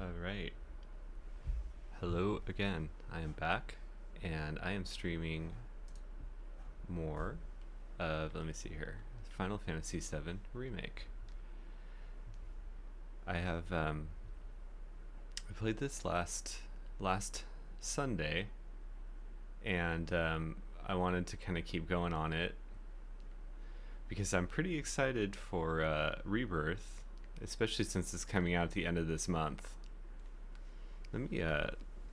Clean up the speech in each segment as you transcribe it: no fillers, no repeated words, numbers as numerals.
All right. Hello again. I am back and I am streaming more of, let me see here, Final Fantasy VII Remake. I played this last Sunday and I wanted to kind of keep going on it because I'm pretty excited for Rebirth, especially since it's coming out at the end of this month. Let me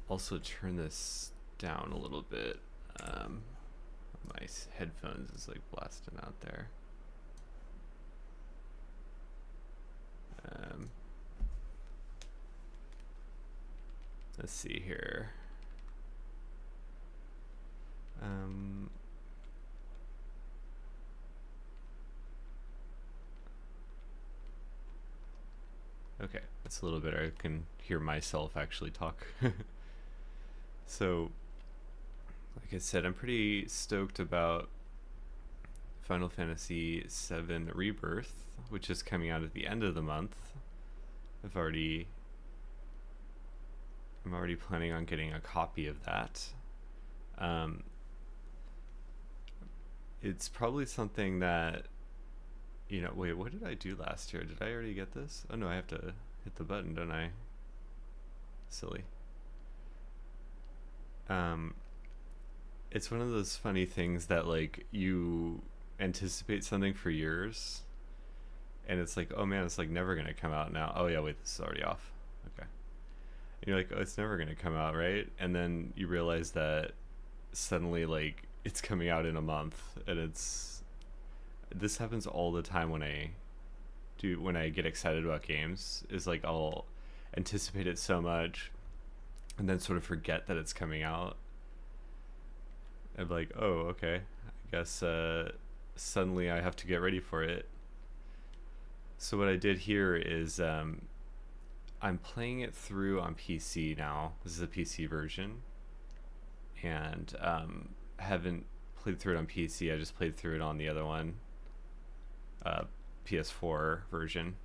also turn this down a little bit. My headphones is like blasting out there. Let's see here. Okay, that's a little better. I can hear myself actually talk. So, like I said, I'm pretty stoked about Final Fantasy VII Rebirth, which is coming out at the end of the month. I'm already planning on getting a copy of that. It's probably something that, wait, what did I do last year? Did I already get this? Oh no, I have to hit the button, don't I? Silly. It's one of those funny things that like you anticipate something for years and it's like, oh man, it's like never gonna come out now. Oh yeah, wait, this is already off. Okay. And you're like, oh, it's never gonna come out, right? And then you realize that suddenly like it's coming out in a month, and this happens all the time when I get excited about games. Is like I'll anticipate it so much and then sort of forget that it's coming out. I'm like, oh, okay, I guess suddenly I have to get ready for it. So what I did here is I'm playing it through on PC now. This is a PC version, and haven't played through it on PC. I just played through it on the other one, PS4 version.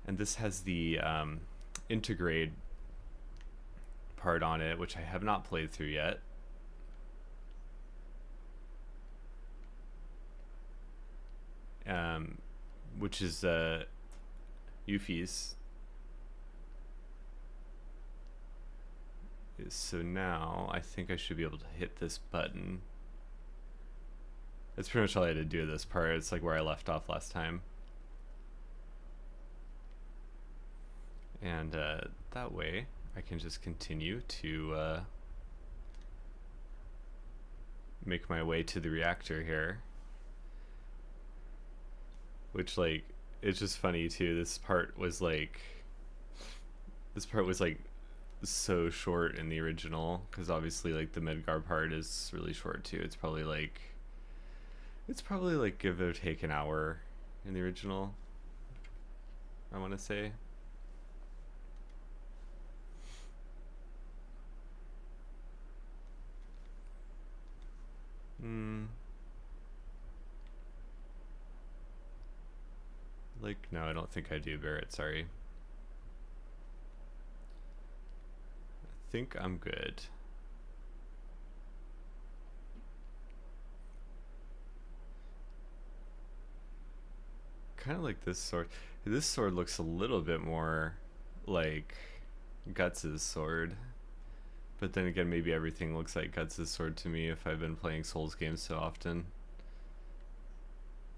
And this has the Intergrade part on it, which I have not played through yet. Which is Yuffie's. So now I think I should be able to hit this button. That's pretty much all I had to do this part. It's like where I left off last time. And that way I can just continue to make my way to the reactor here. Which, like, it's just funny too. This part was like so short in the original, because obviously like the Midgar part is really short too. It's probably like give or take an hour in the original, I want to say. Like, no, I don't think I do, Barrett, sorry. I think I'm good. Kind of like this sword. This sword looks a little bit more like Guts' sword. But then again, maybe everything looks like Guts' sword to me if I've been playing Souls games so often.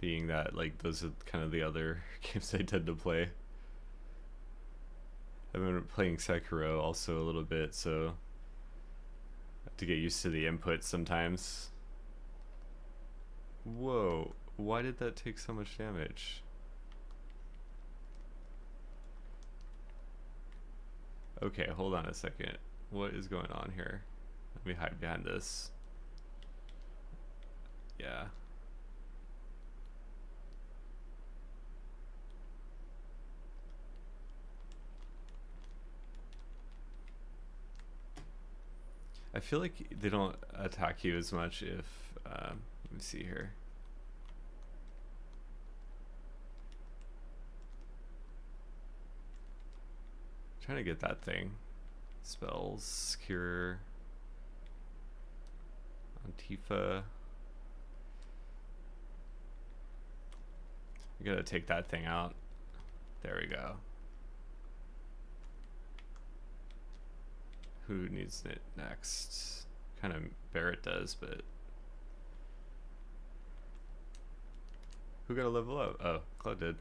Being that, like, those are kind of the other games I tend to play. I've been playing Sekiro also a little bit, so I have to get used to the inputs sometimes. Whoa, why did that take so much damage? Okay, hold on a second. What is going on here? Let me hide behind this. Yeah. I feel like they don't attack you as much if, let me see here. trying to get that thing. Spells, cure, Antifa. I gotta take that thing out. There we go. Who needs it next? Kind of Barrett does, but who got a level up? Oh, Cloud did.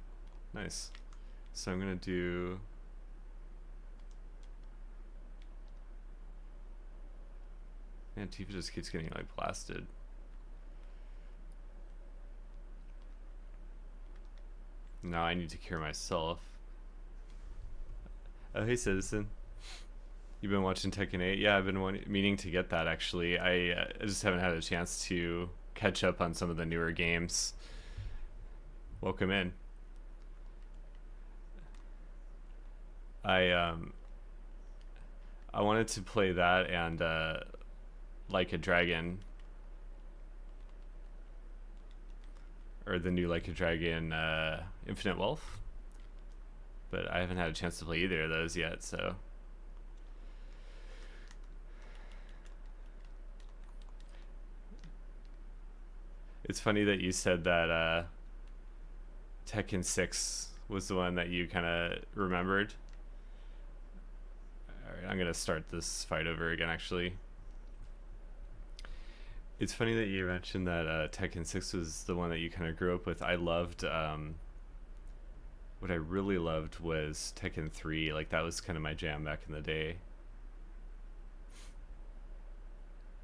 Nice. So I'm gonna do. Man, Tifa just keeps getting like blasted. Now I need to cure myself. Oh, hey, Citizen. You've been watching Tekken 8? Yeah, I've been meaning to get that, actually. I just haven't had a chance to catch up on some of the newer games. Welcome in. I wanted to play that and Like a Dragon, or the new Like a Dragon Infinite Wealth, but I haven't had a chance to play either of those yet, so it's funny that you said that Tekken 6 was the one that you kind of remembered. Alright, I'm gonna start this fight over again, actually. It's funny that you mentioned that Tekken 6 was the one that you kind of grew up with. I loved, what I really loved was Tekken 3. Like, that was kind of my jam back in the day.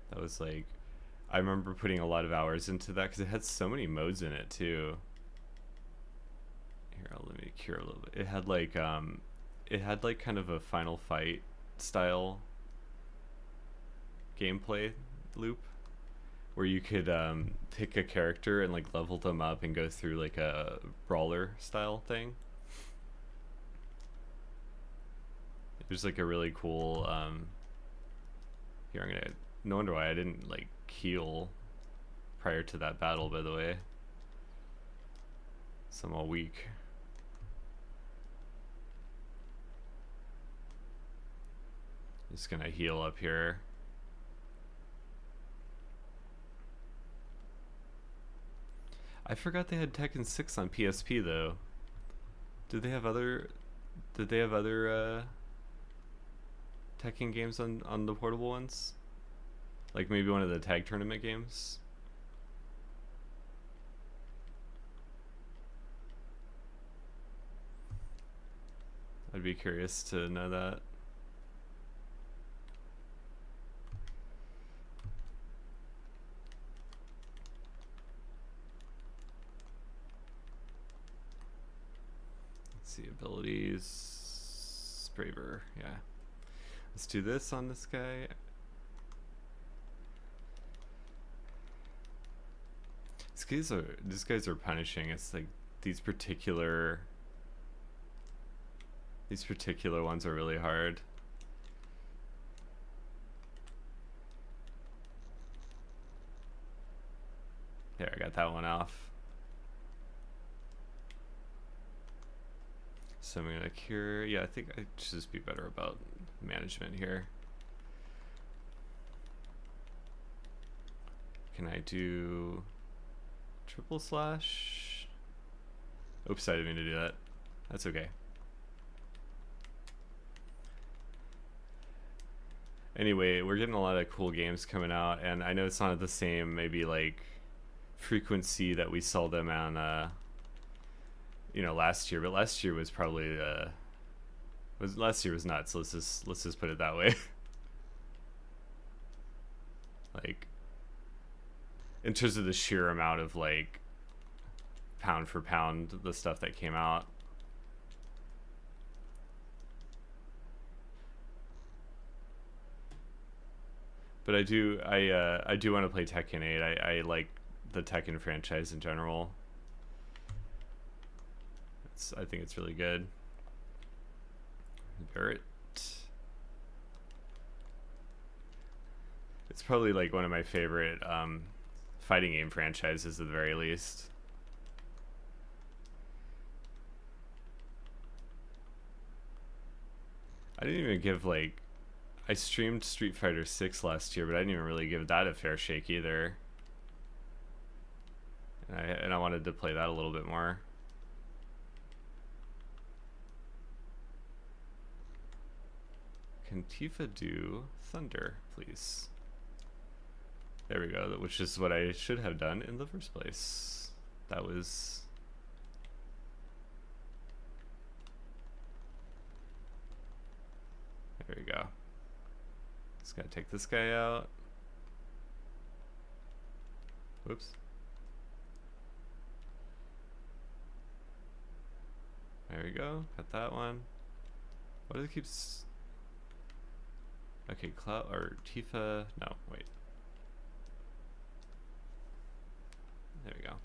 That was like, I remember putting a lot of hours into that because it had so many modes in it too. Here, let me cure a little bit. It had like kind of a Final Fight style gameplay loop where you could pick a character and like level them up and go through like a brawler style thing. It was like a really cool here, I'm gonna, no wonder why I didn't like heal prior to that battle, by the way. So I'm all weak. Just gonna heal up here. I forgot they had Tekken 6 on PSP though. Did they have other Tekken games on the portable ones? Like maybe one of the tag tournament games? I'd be curious to know that. Let's see, abilities. Braver, yeah. Let's do this on this guy. These guys are punishing. It's like these particular ones are really hard. There, I got that one off. So I'm gonna cure. Yeah, I think I should just be better about management here. Can I do triple slash? Oops, I didn't mean to do that. That's okay. Anyway, we're getting a lot of cool games coming out, and I know it's not at the same maybe like frequency that we saw them on last year, but last year was probably last year was nuts. Let's just put it that way. Like in terms of the sheer amount of like pound for pound the stuff that came out. But I do want to play Tekken 8. I like the Tekken franchise in general. I think it's really good. Barrett. It's probably like one of my favorite fighting game franchises at the very least. I didn't even give like I streamed Street Fighter 6 last year, but I didn't even really give that a fair shake either. And I wanted to play that a little bit more. Can Tifa do Thunder, please? There we go, which is what I should have done in the first place. That was... There we go. Just gotta take this guy out. Whoops. There we go. Got that one. What does it keep? Okay, Cloud or Tifa. No, wait. There we go.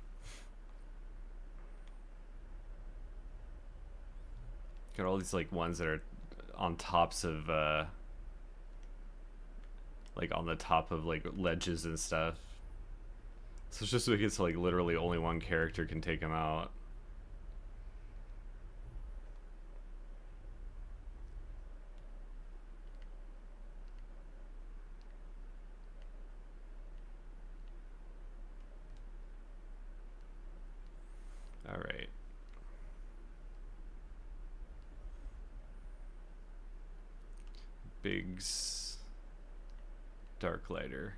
Got all these like ones that are on tops of like on the top of like ledges and stuff. So it's just so it's like literally only one character can take them out. All right. Biggs Darklighter.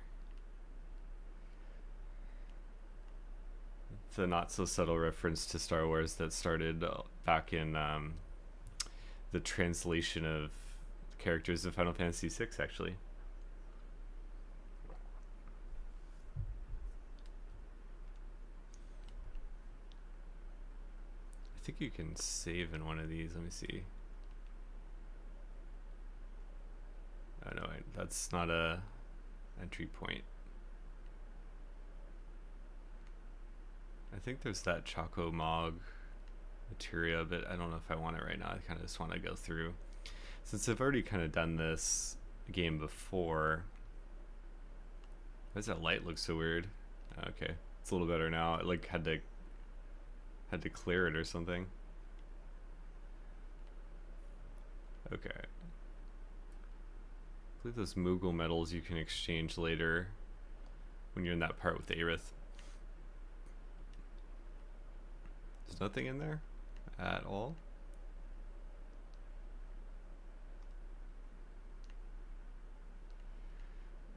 The not so subtle reference to Star Wars that started back in the translation of characters of Final Fantasy VI, actually. I think you can save in one of these. Let me see. Oh no, that's not a entry point. I think there's that Choco Mog materia, but I don't know if I want it right now. I kind of just want to go through. Since I've already kind of done this game before. Why does that light look so weird? Okay, it's a little better now. I like had to clear it or something. Okay. I believe those Moogle medals you can exchange later when you're in that part with Aerith. There's nothing in there at all.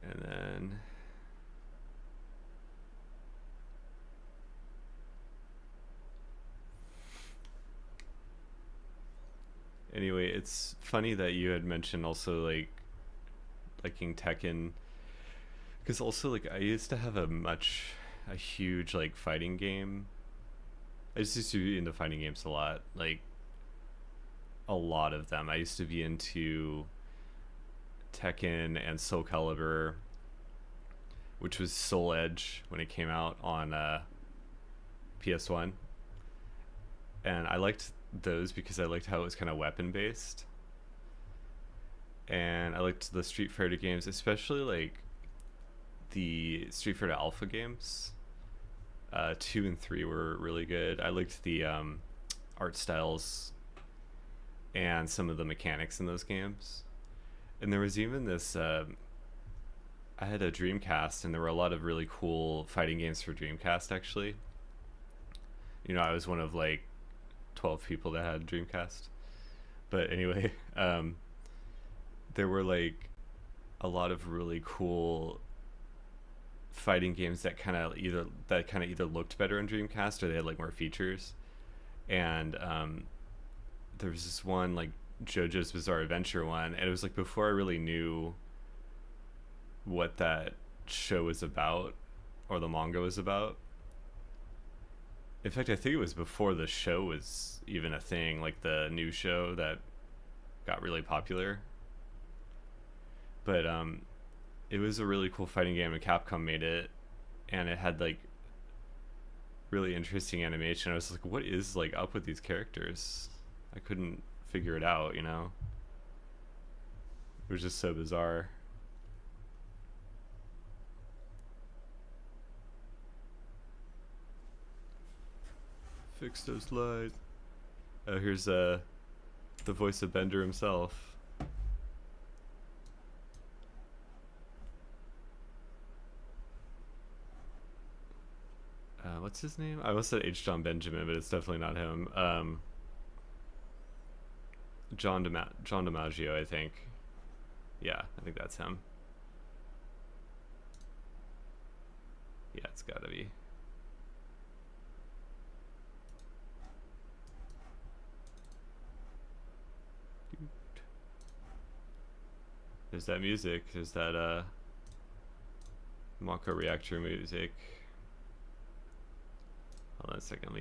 And then anyway, it's funny that you had mentioned also like liking Tekken, because also like I used to have a huge like fighting game. I just used to be into fighting games a lot, like a lot of them. I used to be into Tekken and Soul Calibur, which was Soul Edge when it came out on PS1, and I liked those because I liked how it was kind of weapon based, and I liked the Street Fighter games, especially like the Street Fighter Alpha games. 2 and 3 were really good. I liked the art styles and some of the mechanics in those games. And there was even this I had a Dreamcast, and there were a lot of really cool fighting games for Dreamcast, actually. You know, I was one of like 12 people that had Dreamcast. But anyway, there were like a lot of really cool fighting games that kind of either looked better in Dreamcast or they had like more features. And there was this one like JoJo's Bizarre Adventure one, and it was like before I really knew what that show was about or the manga was about. In fact, I think it was before the show was even a thing, like the new show that got really popular. But it was a really cool fighting game, and Capcom made it, and it had like really interesting animation. I was like, what is like up with these characters? I couldn't figure it out, you know? It was just so bizarre. Fix those lights. Oh, here's the voice of Bender himself. what's his name? I almost said H. John Benjamin, but it's definitely not him. John DiMaggio, I think. Yeah, I think that's him. Yeah, it's gotta be. There's that music. There's that Mako reactor music. Hold on a second.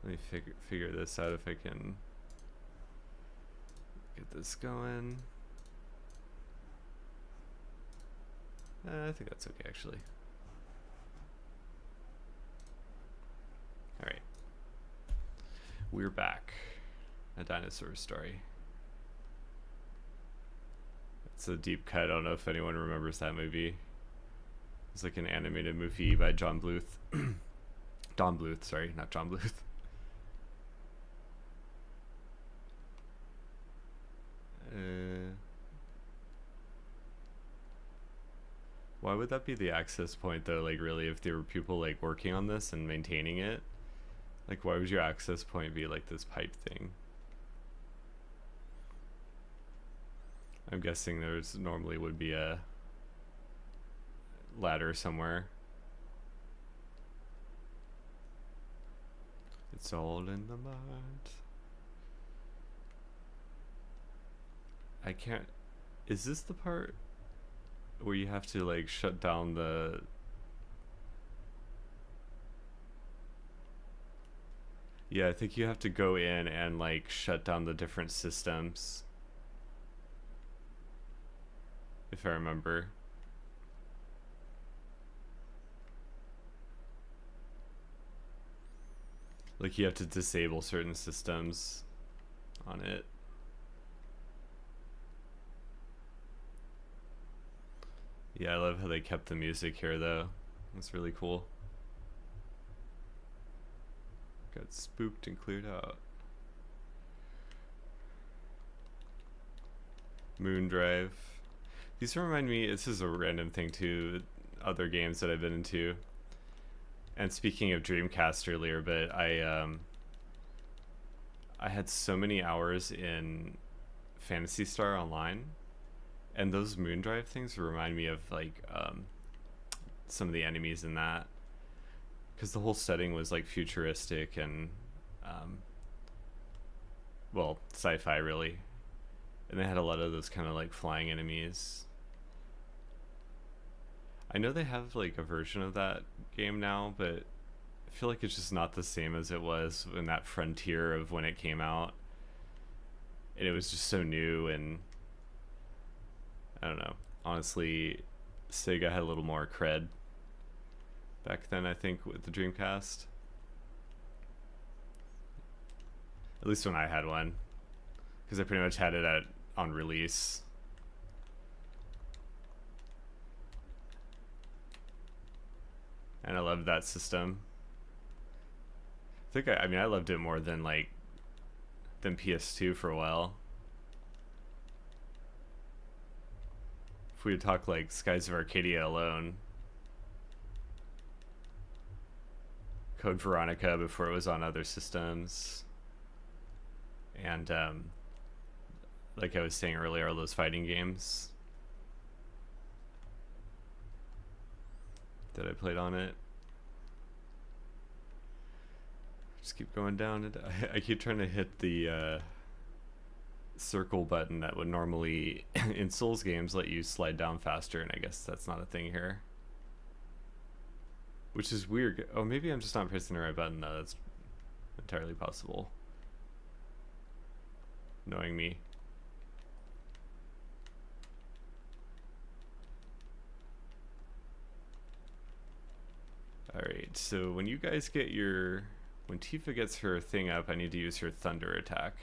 Let me figure this out if I can get this going. I think that's okay, actually. All right, we're back. A Dinosaur Story. It's a deep cut. I don't know if anyone remembers that movie. It's like an animated movie by John Bluth. Don Bluth, sorry, not John Bluth. Why would that be the access point though? Like really, if there were people like working on this and maintaining it, like why would your access point be like this pipe thing? I'm guessing there's normally would be a ladder somewhere. It's all in the mind. I can't. Is this the part where you have to like shut down the? Yeah, I think you have to go in and like shut down the different systems. If I remember. Like you have to disable certain systems on it. Yeah, I love how they kept the music here though. That's really cool. Got spooked and cleared out. Moondrive. These remind me, this is a random thing too, other games that I've been into. And speaking of Dreamcast earlier, but I had so many hours in Phantasy Star Online, and those Moondrive things remind me of like some of the enemies in that, because the whole setting was like futuristic and well, sci-fi really, and they had a lot of those kind of like flying enemies. I know they have like a version of that game now, but I feel like it's just not the same as it was in that frontier of when it came out. And it was just so new, and I don't know. Honestly, Sega had a little more cred back then, I think, with the Dreamcast. At least when I had one, because I pretty much had it on release. And I loved that system. I mean I loved it more than PS2 for a while. If we would talk like Skies of Arcadia alone, Code Veronica before it was on other systems, and like I was saying earlier, all those fighting games that I played on it. Just keep going down, and I keep trying to hit the circle button that would normally in Souls games let you slide down faster, and I guess that's not a thing here, which is weird. Oh, maybe I'm just not pressing the right button though. That's entirely possible, knowing me. Alright, so when you guys get when Tifa gets her thing up, I need to use her thunder attack.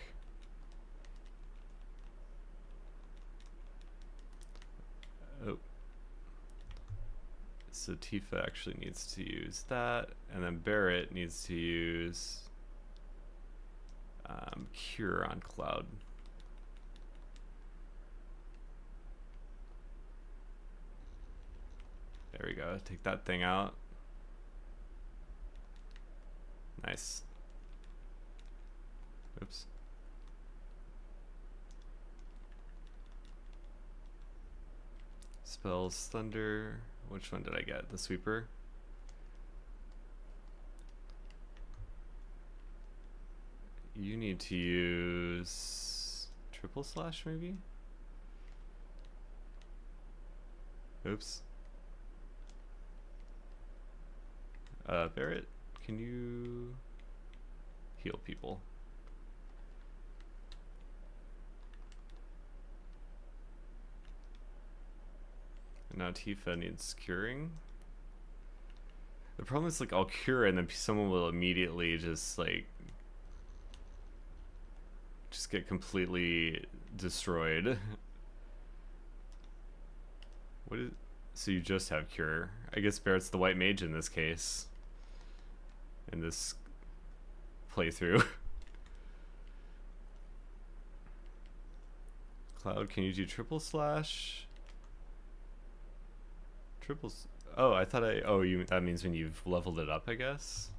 Oh. So Tifa actually needs to use that, and then Barret needs to use Cure on Cloud. go. Take that thing out. Nice. Oops. Spells Thunder. Which one did I get? The Sweeper? You need to use Triple Slash maybe? Oops. Barret, can you heal people? And now Tifa needs curing. The problem is, like, I'll cure and then someone will immediately just get completely destroyed. What is... So you just have cure. I guess Barret's the white mage in this case. In this playthrough. Cloud, can you do triple slash? Oh, I thought that means when you've leveled it up, I guess.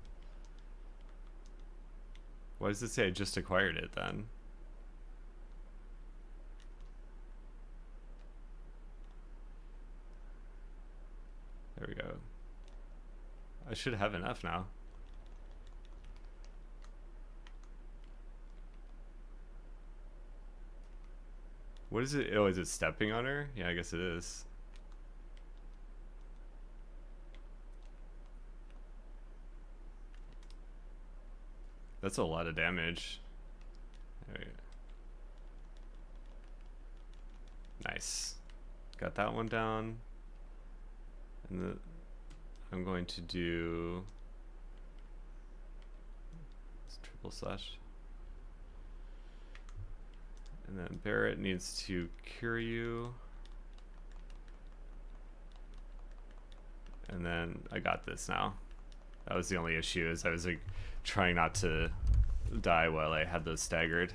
Why does it say I just acquired it then? There we go. I should have enough now. What is it? Oh, is it stepping on her? Yeah, I guess it is. That's a lot of damage. There we go. Nice. Got that one down. And I'm going to do triple slash. And then Barret needs to cure you. And then I got this now. That was the only issue, is I was like trying not to die while I had those staggered.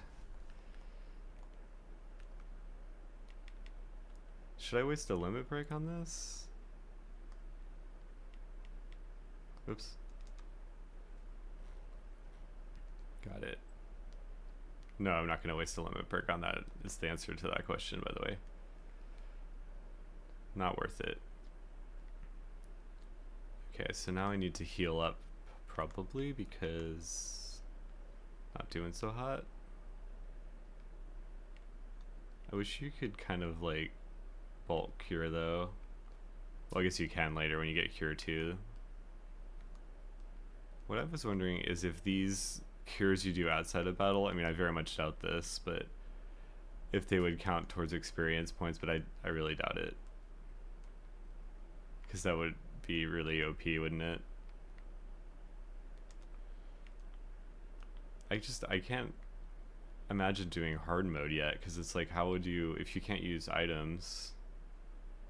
Should I waste a limit break on this? Oops. Got it. No, I'm not going to waste a limit perk on that. Is the answer to that question, by the way. Not worth it. Okay, so now I need to heal up, probably, because not doing so hot. I wish you could kind of like bulk cure though. Well, I guess you can later when you get cure too. What I was wondering is if these cures you do outside of battle, I mean, I very much doubt this, but if they would count towards experience points, but I really doubt it. Because that would be really OP, wouldn't it? I can't imagine doing hard mode yet, because it's like, how would you, if you can't use items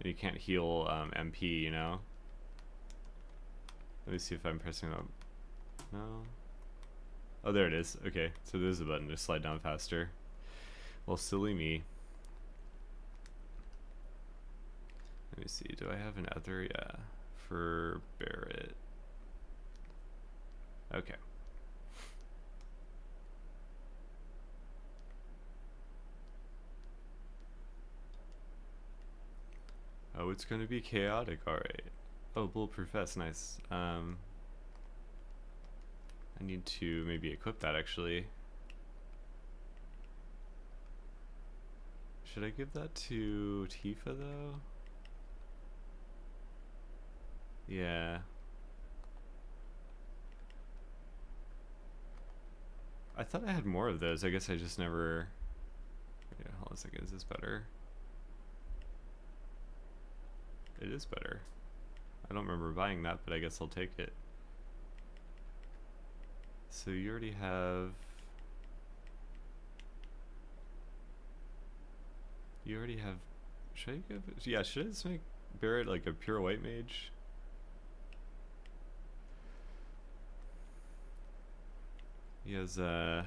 and you can't heal MP, you know? Let me see if I'm pressing up. No. Oh, there it is. Okay, so there's a button to slide down faster. Well, silly me. Let me see, do I have an other? Yeah, for Barret. Okay. Oh, it's gonna be chaotic, alright. Oh, Bulletproof Vest, nice. I need to maybe equip that actually. Should I give that to Tifa though? Yeah. I thought I had more of those. I guess I just never... Yeah, hold on a second. Is this better? It is better. I don't remember buying that, but I guess I'll take it. So you already have... You already have... Should I give it... Yeah, should I just make Barret like a pure white mage? He has a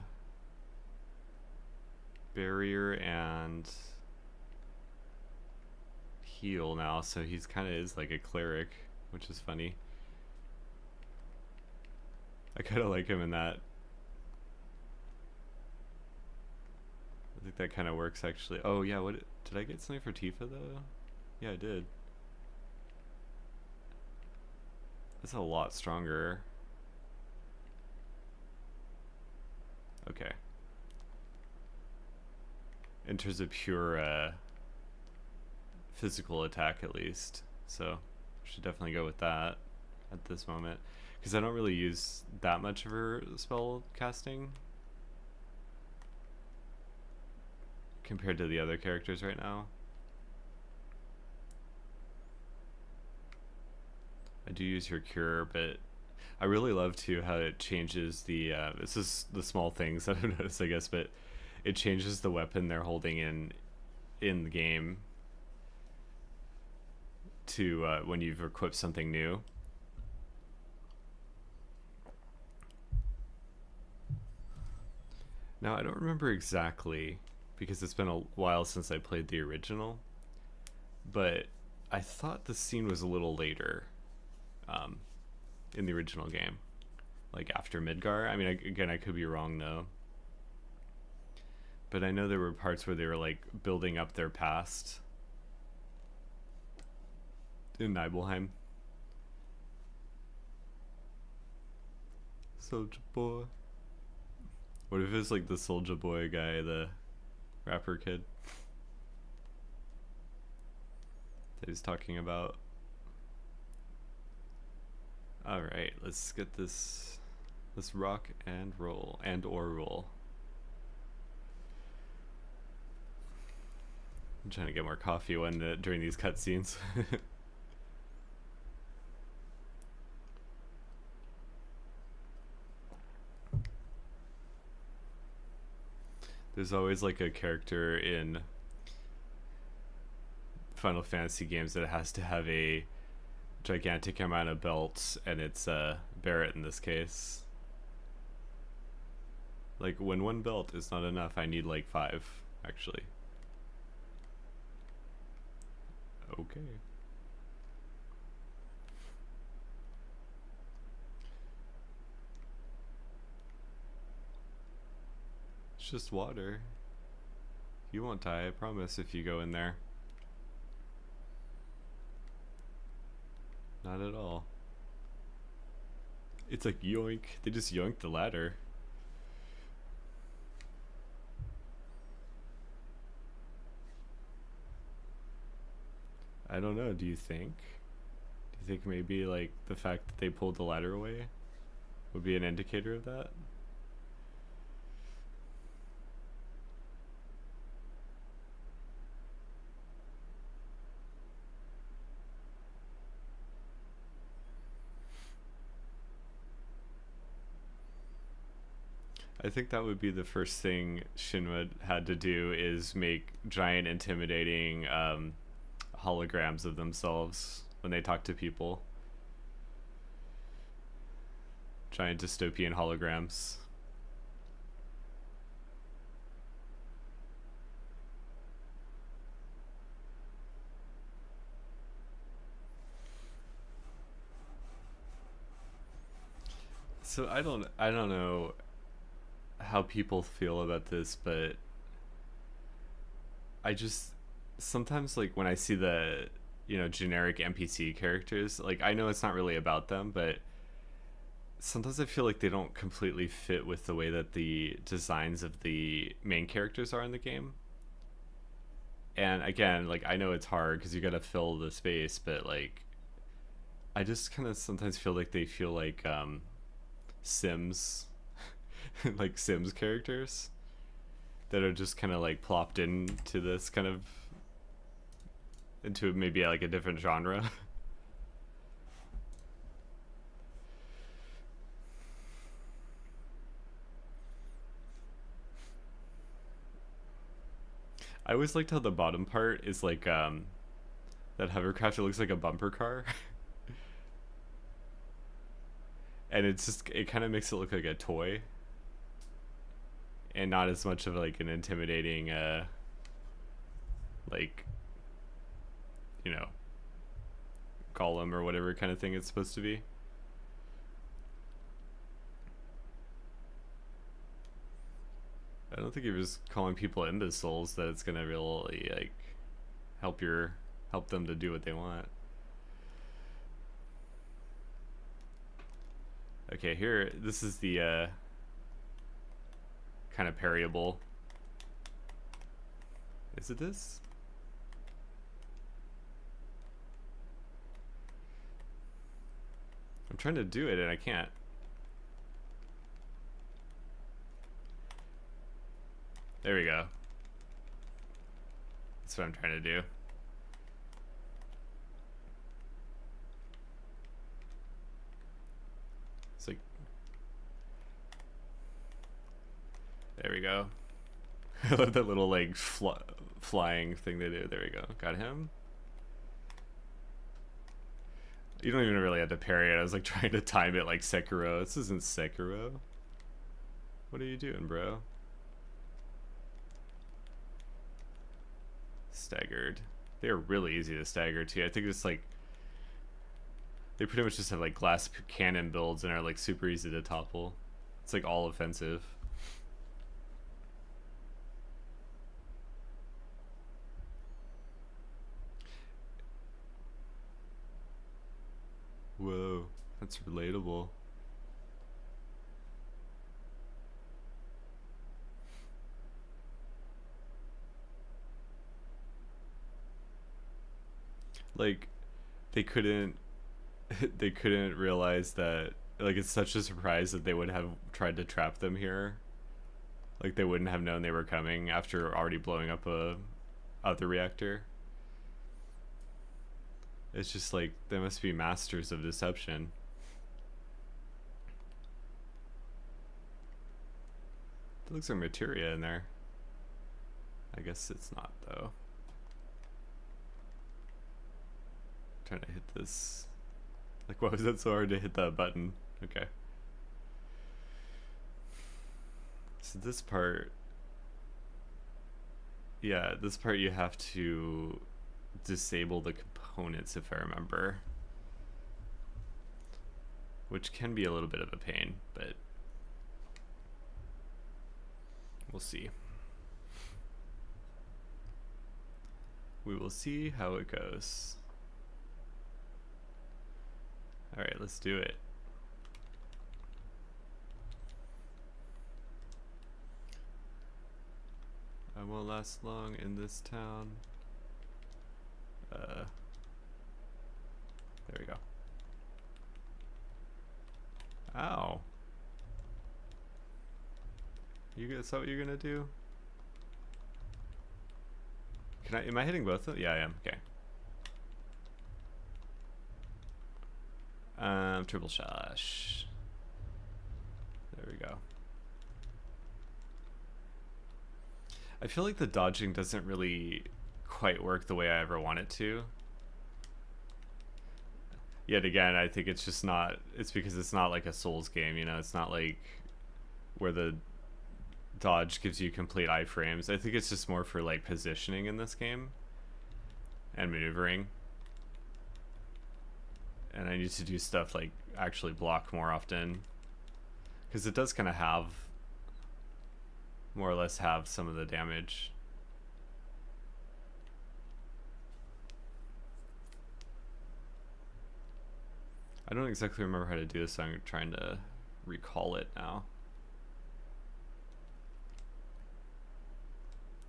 barrier and heal now, so he's kind of is like a cleric. which is funny. I kind of like him in that. I think that kind of works actually. Oh yeah, what did I get something for Tifa though? Yeah, I did. That's a lot stronger. Okay. In terms of pure physical attack at least. So should definitely go with that at this moment. Because I don't really use that much of her spell casting compared to the other characters right now. I do use her cure, but I really love too how it changes the this is the small things that I've noticed, I guess, but it changes the weapon they're holding in the game to when you've equipped something new. Now I don't remember exactly because it's been a while since I played the original, but I thought the scene was a little later in the original game, like after Midgar. I mean, again, I could be wrong though, but I know there were parts where they were like building up their past in Nibelheim. Soulja Boy. What if it's like the Soulja Boy guy, the rapper kid that he's talking about? All right, let's get this. Let's rock and roll or roll. I'm trying to get more coffee during these cutscenes. There's always like a character in Final Fantasy games that has to have a gigantic amount of belts, and it's Barret in this case. Like when one belt is not enough, I need like 5 actually. Okay. It's just water. You won't die, I promise, if you go in there. Not at all. It's like yoink. They just yoinked the ladder. I don't know, do you think? Do you think maybe like the fact that they pulled the ladder away would be an indicator of that? I think that would be the first thing Shinra had to do, is make giant intimidating holograms of themselves when they talk to people. Giant dystopian holograms. So I don't know how people feel about this, but I just sometimes, like, when I see the generic NPC characters, like, I know it's not really about them, but sometimes I feel like they don't completely fit with the way that the designs of the main characters are in the game. And again, like, I know it's hard because you gotta fill the space, but like, I just kind of sometimes feel like they feel like Sims like Sims characters that are just kind of like plopped into this kind of into maybe like a different genre. I always liked how the bottom part is like that hovercraft, it looks like a bumper car. And it's just, it kind of makes it look like a toy and not as much of like an intimidating like golem or whatever kind of thing it's supposed to be. I don't think if you're just calling people imbeciles that it's gonna really like help them to do what they want. Okay, here, this is the kind of parryable. Is it this? I'm trying to do it and I can't. There we go. That's what I'm trying to do. It's like, there we go. I love that little like flying thing they do. There we go. Got him. You don't even really have to parry it. I was like trying to time it like Sekiro. This isn't Sekiro. What are you doing, bro? Staggered. They're really easy to stagger too. I think it's like they pretty much just have like glass cannon builds and are like super easy to topple. It's like all offensive. Whoa, that's relatable. Like they couldn't they couldn't realize that, like, it's such a surprise that they would have tried to trap them here. Like they wouldn't have known they were coming after already blowing up a other reactor. It's just like they must be masters of deception. It looks like materia in there. I guess it's not though. Trying to hit this. Like, why was it so hard to hit that button? Okay. So this part, yeah, this part you have to disable the components, if I remember, which can be a little bit of a pain, but we'll see. We will see how it goes. All right, let's do it. I won't last long in this town. There we go. Ow. Is that what you're gonna do? Am I hitting both of them? Yeah, I am. Okay. Triple Shosh. There we go. I feel like the dodging doesn't really quite work the way I ever want it to. Yet again, I think it's just not, it's because it's not like a Souls game, you know? It's not like where the dodge gives you complete iframes. I think it's just more for like positioning in this game and maneuvering. And I need to do stuff like actually block more often, because it does kind of have, more or less have some of the damage. I don't exactly remember how to do this, so I'm trying to recall it now.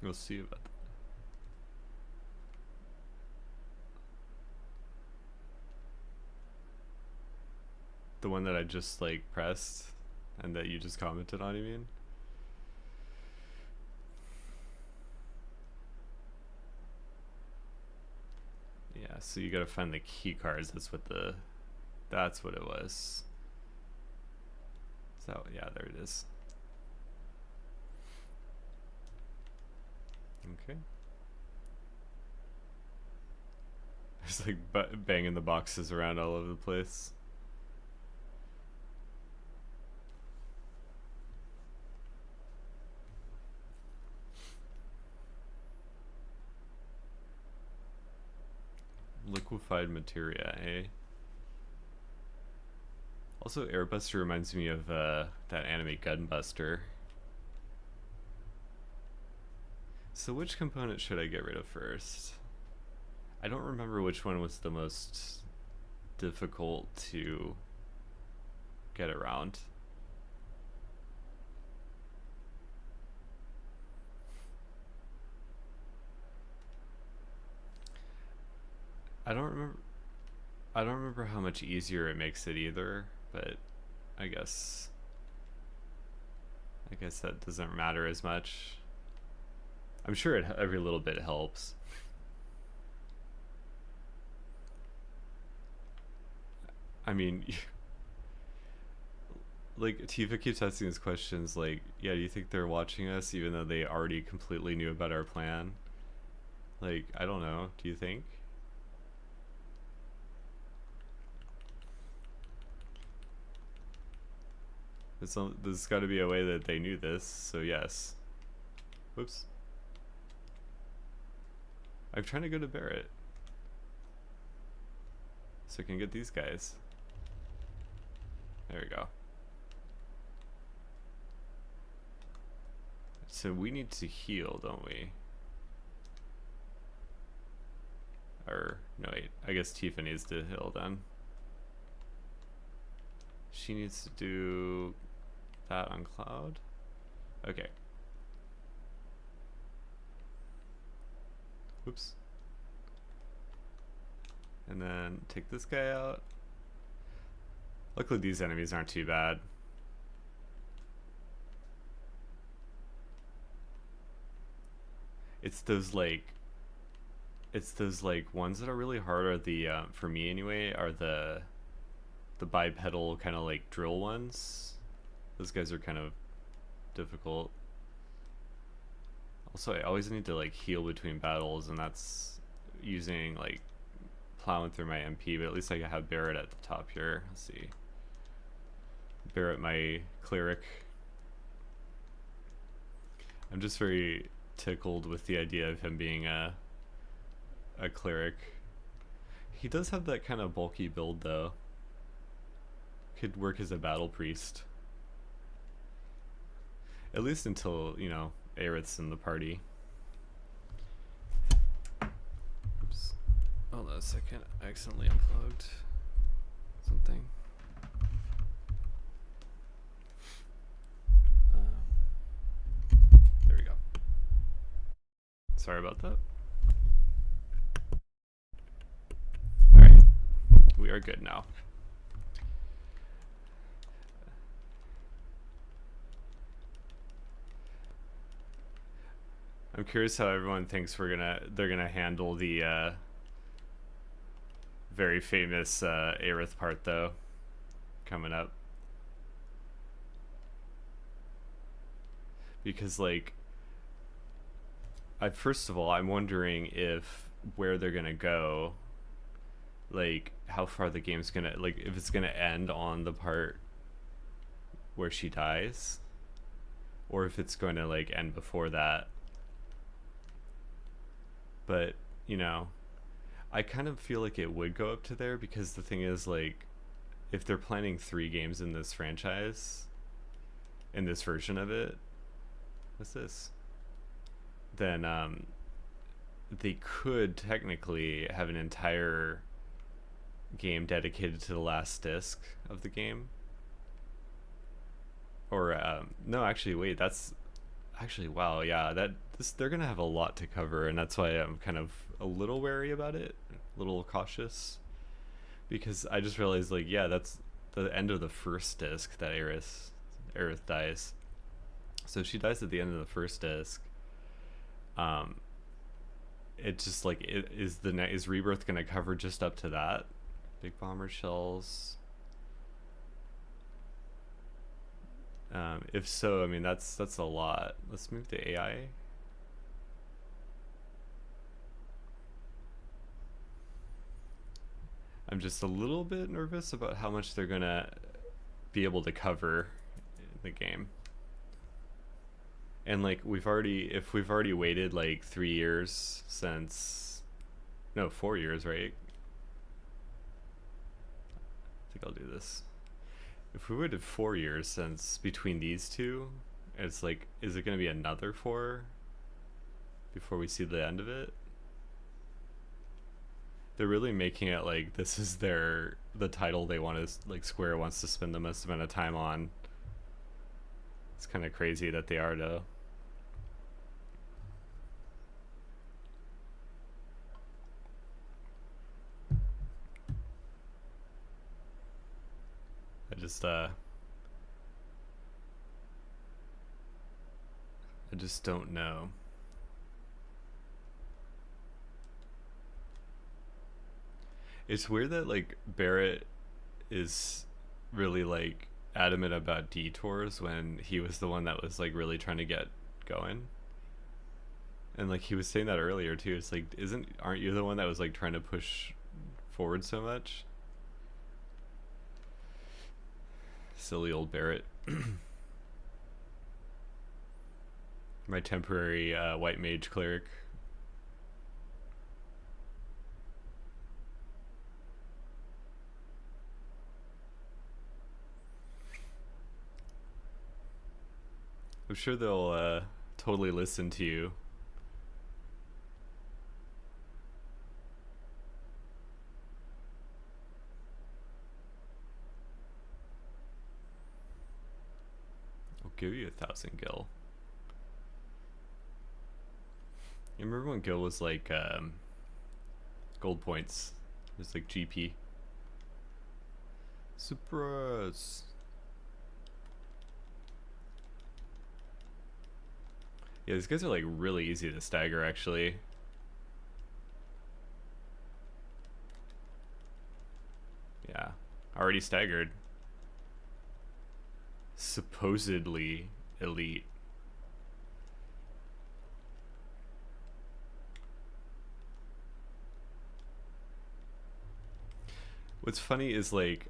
We'll see about that. The one that I just like pressed and that you just commented on, you mean? Yeah, so you gotta find the key cards. That's what it was. So yeah, there it is. Okay. It's like banging the boxes around all over the place. Look Liquefied materia, eh? Also, Airbuster reminds me of that anime Gunbuster. So which component should I get rid of first? I don't remember which one was the most difficult to get around. I don't remember how much easier it makes it either, but I guess that doesn't matter as much. I'm sure every little bit helps. I mean, like Tifa keeps asking us questions like, yeah, do you think they're watching us even though they already completely knew about our plan? Like, I don't know. Do you think? There's got to be a way that they knew this, so yes. Whoops. I'm trying to go to Barret so I can get these guys. There we go. So we need to heal, don't we? Or, no wait, I guess Tifa needs to heal then. She needs to do that on Cloud? Okay. Oops. And then take this guy out. Luckily these enemies aren't too bad. It's those like ones that are really hard are the for me anyway are the bipedal kind of like drill ones. Those guys are kind of difficult. Also, I always need to like heal between battles, and that's using like plowing through my MP, but at least I have Barret at the top here. Let's see. Barret, my cleric. I'm just very tickled with the idea of him being a cleric. He does have that kind of bulky build though. Could work as a battle priest. At least until, you know, Aerith's in the party. Oops. Hold on a second. I accidentally unplugged something. There we go. Sorry about that. Alright. We are good now. I'm curious how everyone thinks they're gonna handle the very famous Aerith part though, coming up. Because like, first of all, I'm wondering if where they're gonna go, like how far the game's gonna, like if it's gonna end on the part where she dies, or if it's going to like end before that. But, you know, I kind of feel like it would go up to there because the thing is, like, if they're planning 3 games in this franchise, in this version of it, what's this? Then they could technically have an entire game dedicated to the last disc of the game. Or, no, actually, wait, that's... Actually, wow, yeah, they're gonna have a lot to cover, and that's why I'm kind of a little wary about it, a little cautious, because I just realized, like, yeah, that's the end of the first disc that Aerith dies. So she dies at the end of the first disc. It just like is Rebirth gonna cover just up to that? Big bomber shells. If so, I mean that's a lot. Let's move to AI. I'm just a little bit nervous about how much they're gonna be able to cover in the game. And like if we've already waited like 3 years since, no, 4 years, right? I'll do this. If we waited 4 years since between these two, it's like, is it going to be another 4 before we see the end of it? They're really making it like this is the title they want to, like, Square wants to spend the most amount of time on. It's kind of crazy that they are, though. I just don't know. It's weird that, like, Barrett is really, like, adamant about detours when he was the one that was, like, really trying to get going. And, like, he was saying that earlier too. It's like, aren't you the one that was, like, trying to push forward so much? Silly old Barrett. My temporary white mage cleric. I'm sure they'll totally listen to you. I'll give you 1,000 gil. You remember when gil was like gold points? It was like GP. Surprise! Yeah, these guys are like really easy to stagger, actually. Yeah, already staggered. Supposedly elite. What's funny is, like,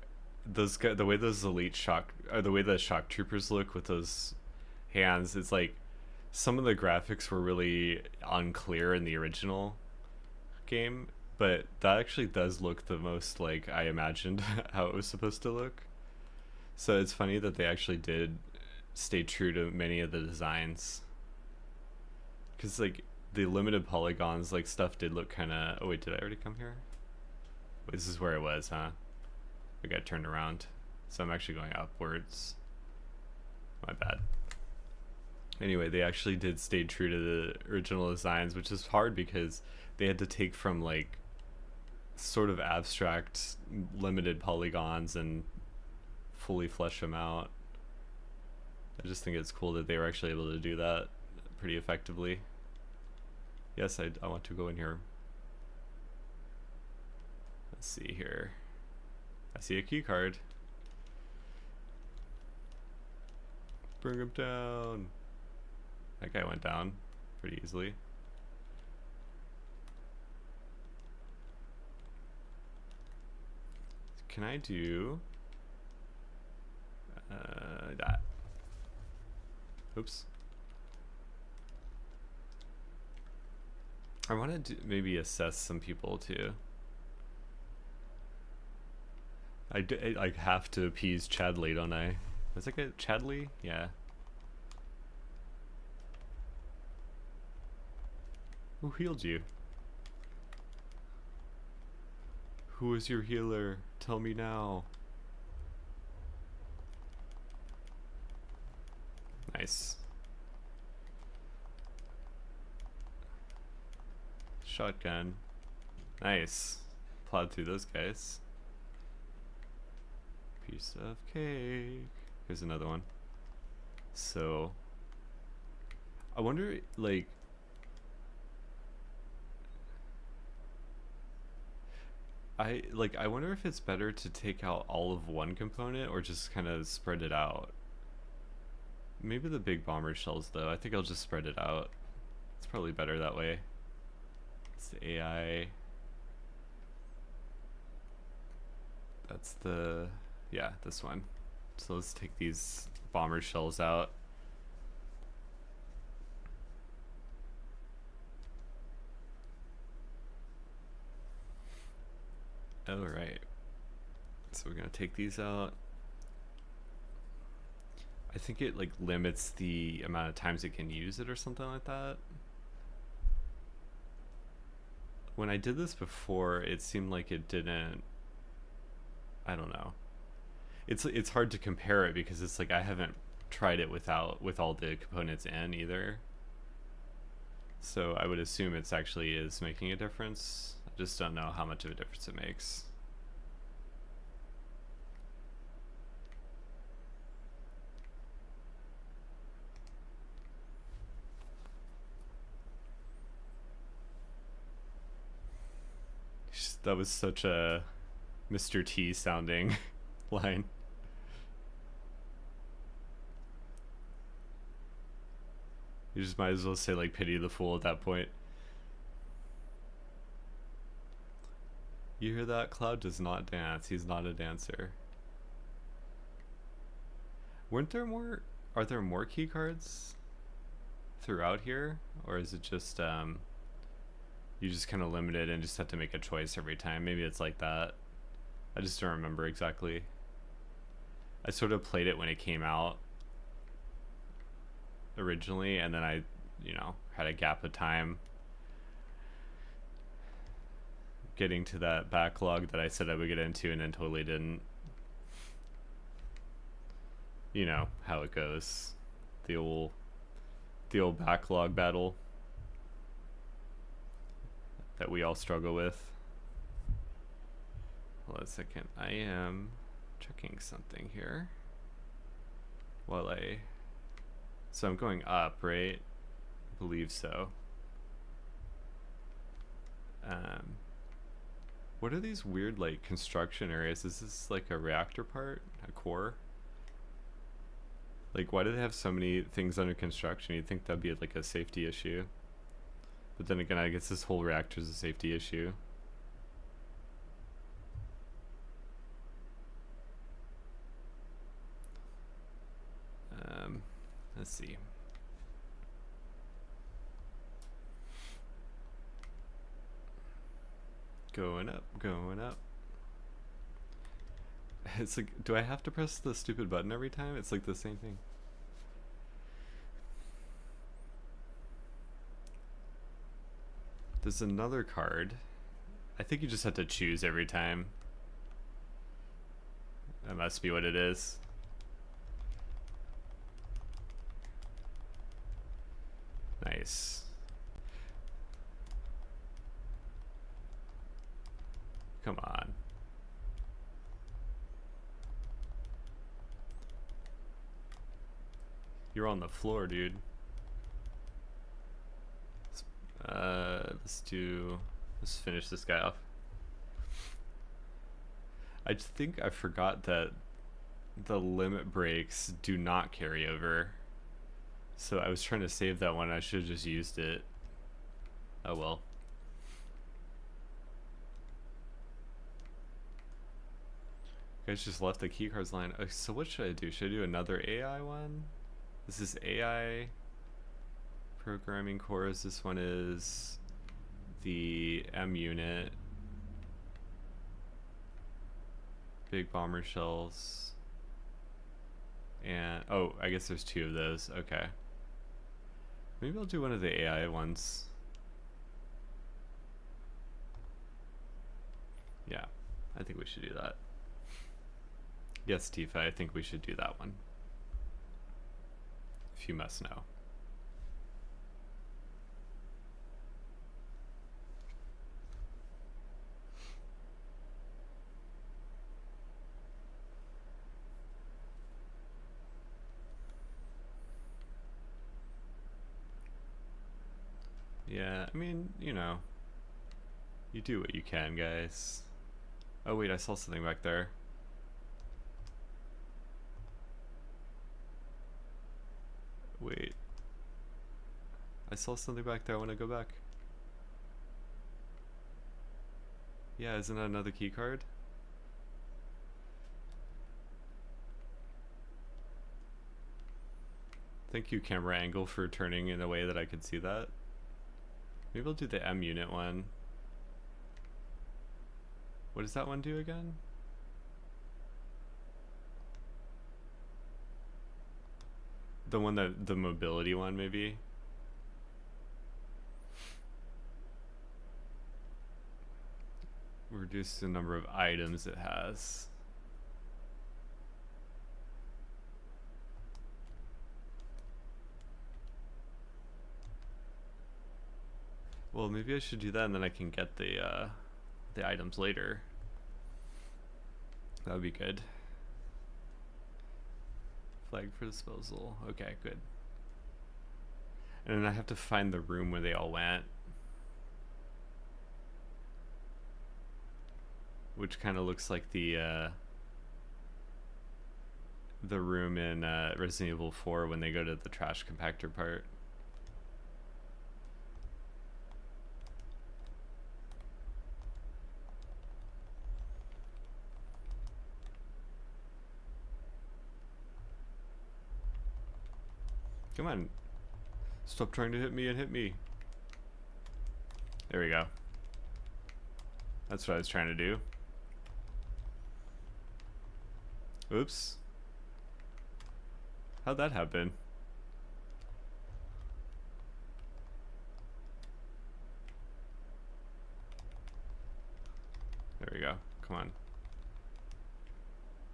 those guys, the way those elite shock, or the way the shock troopers look with those hands, it's like some of the graphics were really unclear in the original game, but that actually does look the most like I imagined how it was supposed to look. So it's funny that they actually did stay true to many of the designs, because, like, the limited polygons, like, stuff did look kind of. Oh wait, did I already come here? Wait, this is where I was, huh? I got turned around, so I'm actually going upwards. My bad. Anyway, they actually did stay true to the original designs, which is hard because they had to take from, like, sort of abstract limited polygons and fully flesh them out. I just think it's cool that they were actually able to do that pretty effectively. Yes, I want to go in here. Let's see here. I see a key card. Bring him down. That guy went down pretty easily. Can I do that? Oops. I want to maybe assess some people too. I have to appease Chadley, don't I? Was it a Chadley? Yeah. Who healed you? Who is your healer? Tell me now. Nice. Shotgun. Nice. Plowed through those guys. Piece of cake. Here's another one. So, I wonder, like, I wonder if it's better to take out all of one component or just kind of spread it out. Maybe the big bomber shells, though. I think I'll just spread it out. It's probably better that way. It's the AI. That's the, yeah, this one. So let's take these bomber shells out. All right. So we're gonna take these out. I think it like limits the amount of times it can use it or something like that. When I did this before, it seemed like it didn't. I don't know. It's hard to compare it because it's like I haven't tried it with all the components in either. So I would assume it's actually is making a difference. I just don't know how much of a difference it makes. That was such a Mr. T sounding line. You just might as well say like pity the fool at that point. You hear that? Cloud does not dance. He's not a dancer. Weren't there more? Are there more key cards throughout here? Or is it just you just kind of limit it and just have to make a choice every time? Maybe it's like that. I just don't remember exactly. I sort of played it when it came out originally, and then I, had a gap of time getting to that backlog that I said I would get into and then totally didn't. You know how it goes. The old backlog battle that we all struggle with. Hold on a second. I am checking something here. So I'm going up, right? I believe so. What are these weird like construction areas? Is this like a reactor part? A core? Like, why do they have so many things under construction? You'd think that'd be like a safety issue. But then again, I guess this whole reactor is a safety issue. Let's see. Going up, going up. It's like, do I have to press the stupid button every time? It's like the same thing. There's another card. I think you just have to choose every time. That must be what it is. Nice. Come on. You're on the floor, dude. Let's finish this guy off. I just think I forgot that the limit breaks do not carry over. So I was trying to save that one. I should have just used it. Oh well. Guys just left the keycards line. Oh, so what should I do? Should I do another AI one? This is AI programming cores. This one is the M unit. Big bomber shells. And oh, I guess there's two of those. Okay. Maybe I'll do one of the AI ones. Yeah, I think we should do that. Yes, Tifa, I think we should do that one. If you must know. Yeah, I mean, you do what you can, guys. Oh wait, I saw something back there. Wait. I saw something back there. I want to go back. Yeah, isn't that another key card? Thank you, camera angle, for turning in a way that I could see that. Maybe I'll do the M unit one. What does that one do again? The one that the mobility one maybe. Reduce the number of items it has. Well, maybe I should do that, and then I can get the items later. That would be good. Flag for disposal. Okay, good. And then I have to find the room where they all went, which kind of looks like the room in Resident Evil 4 when they go to the trash compactor part. Come on. Stop trying to hit me and hit me. There we go. That's what I was trying to do. Oops. How'd that happen? There we go. Come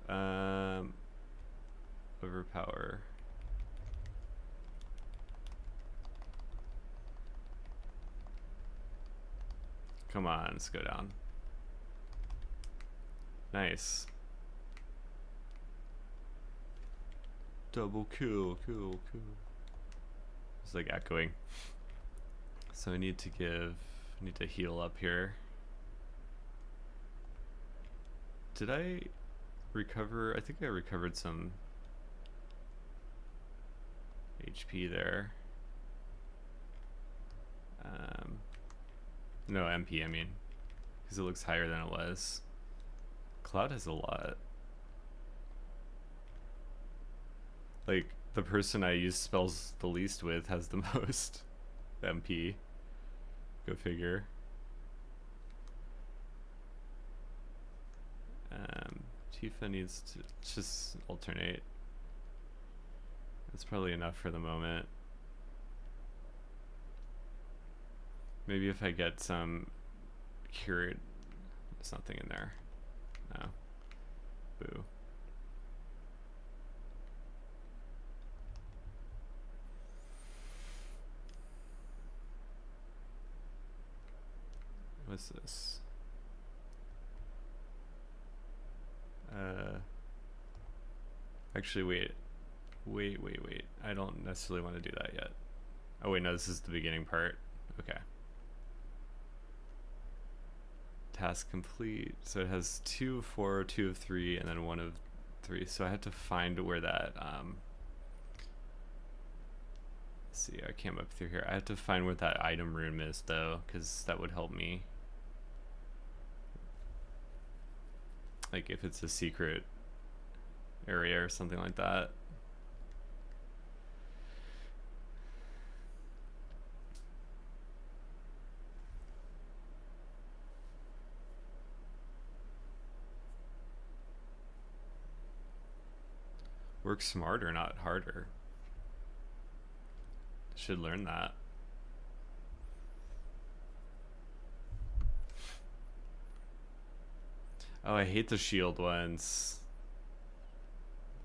on. Overpower. Come on, let's go down. Nice. Double kill, kill. It's like echoing. So I need to heal up here. Did I recover? I think I recovered some HP there. No, MP, I mean. Because it looks higher than it was. Cloud has a lot. Like, the person I use spells the least with has the most MP. Go figure. Tifa needs to just alternate. That's probably enough for the moment. Maybe if I get some cured something in there. No. Boo. What's this? Actually, wait. I don't necessarily want to do that yet. Oh wait, no, this is the beginning part. Okay. Task complete. So it has 2 of 4, 2 of 3, and then 1 of 3. So I have to find where that let's see, I came up through here. I have to find where that item room is though, because that would help me. Like if it's a secret area or something like that. Work smarter, not harder. Should learn that. Oh, I hate the shield ones.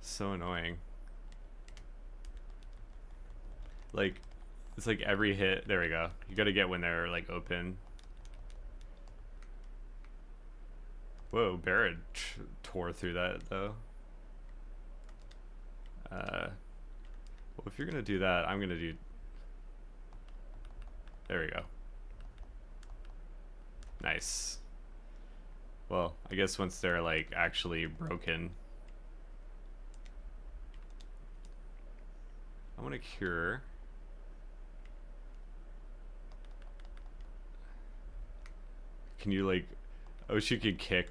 So annoying. Like, it's like every hit. There we go. You gotta get when they're like open. Whoa, Barrett tore through that though. Well, if you're gonna do that, I'm gonna do. There we go. Nice. Well, I guess once they're like actually broken. I want to cure. Can you like, I wish you could kick,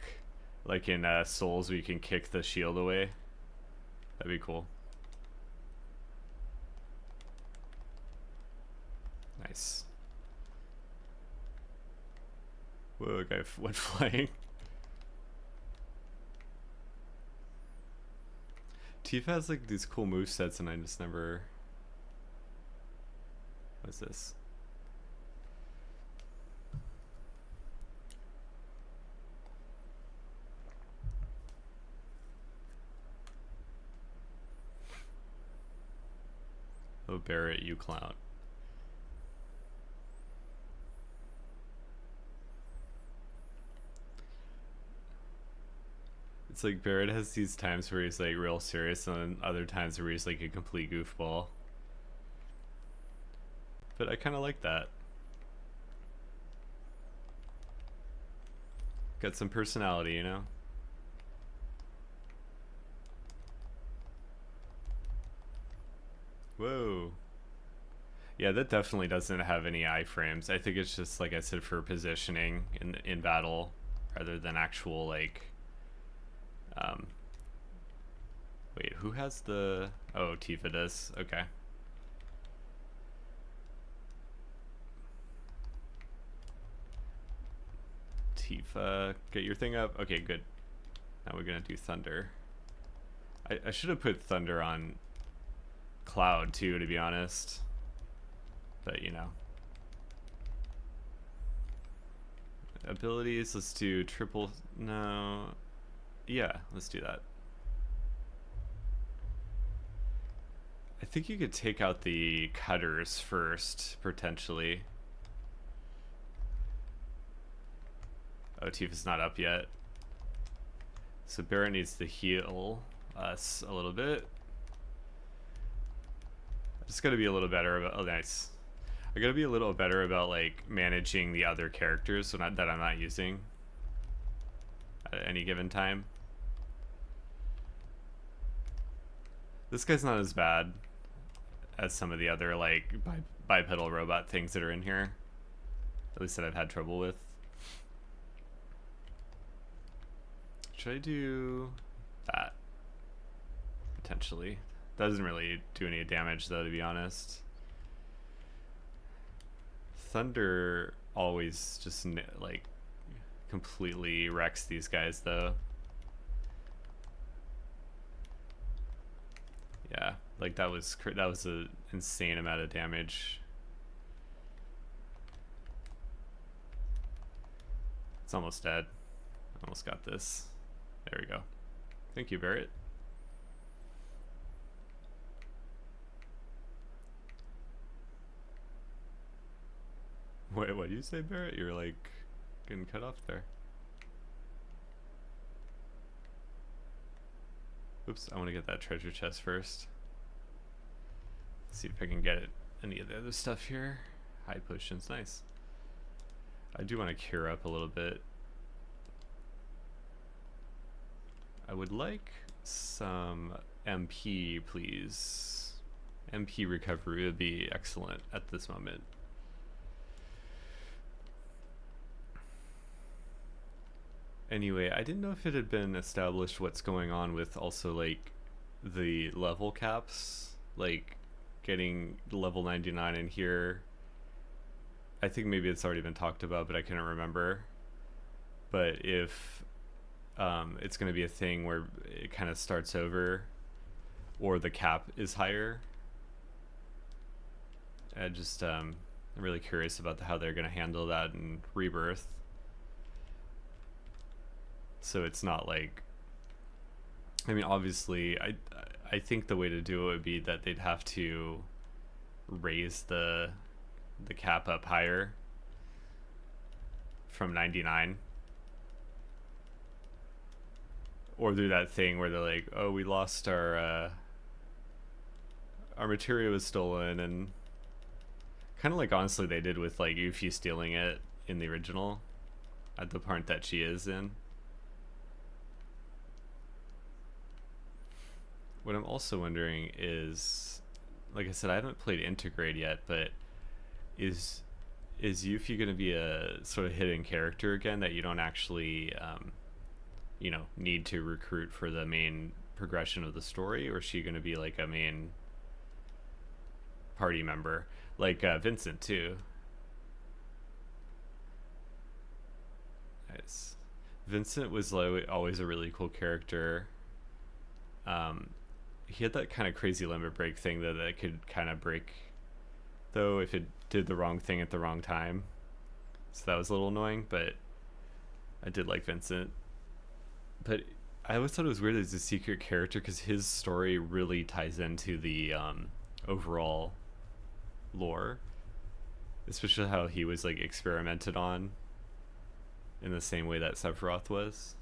like in Souls, where you can kick the shield away. That'd be cool. Nice. Whoa, a guy went flying. Tifa has like these cool move sets, and I just never. What's this? Oh, Barret, you clown. It's like Barret has these times where he's like real serious, and then other times where he's like a complete goofball. But I kind of like that. Got some personality, you know? Whoa. Yeah, that definitely doesn't have any iframes. I think it's just, like I said, for positioning in battle rather than actual, like... Wait, who has the... Oh, Tifa does. Okay. Tifa, get your thing up. Okay, good. Now we're gonna do Thunder. I should have put Thunder on Cloud too, to be honest. But you know. Abilities, let's do triple. No. Yeah, let's do that. I think you could take out the cutters first, potentially. Oh, Tifa's not up yet. So Barret needs to heal us a little bit. I just gotta be a little better about... Oh, nice. I gotta be a little better about, like, managing the other characters that I'm not using at any given time. This guy's not as bad as some of the other, like, bipedal robot things that are in here. At least that I've had trouble with. Should I do that? Potentially. Doesn't really do any damage, though, to be honest. Thunder always just, like, completely wrecks these guys, though. Yeah, like, that was an insane amount of damage. It's almost dead. Almost got this. There we go. Thank you, Barret. Wait, what did you say, Barret? You're like getting cut off there. Oops, I want to get that treasure chest first. Let's see if I can get it. Any of the other stuff here. High potions, nice. I do want to cure up a little bit. I would like some MP, please. MP recovery would be excellent at this moment. Anyway, I didn't know if it had been established what's going on with also, like, the level caps. Like, getting level 99 in here. I think maybe it's already been talked about, but I couldn't remember. But if it's going to be a thing where it kind of starts over, or the cap is higher. I'm really curious about how they're going to handle that in Rebirth. So it's not like, I mean, obviously, I think the way to do it would be that they'd have to raise the cap up higher from 99. Or do that thing where they're like, oh, we lost our materia was stolen, and kind of like, honestly, they did with, like, Yuffie stealing it in the original at the part that she is in. What I'm also wondering is, like I said, I haven't played Intergrade yet, but is Yuffie going to be a sort of hidden character again that you don't actually you know, need to recruit for the main progression of the story, or is she going to be like a main party member, like Vincent too? Nice. Vincent was like always a really cool character, he had that kind of crazy limit break thing that could kind of break, though, if it did the wrong thing at the wrong time. So that was a little annoying, but I did like Vincent. But I always thought it was weird as a secret character because his story really ties into the overall lore, especially how he was like experimented on in the same way that Sephiroth was.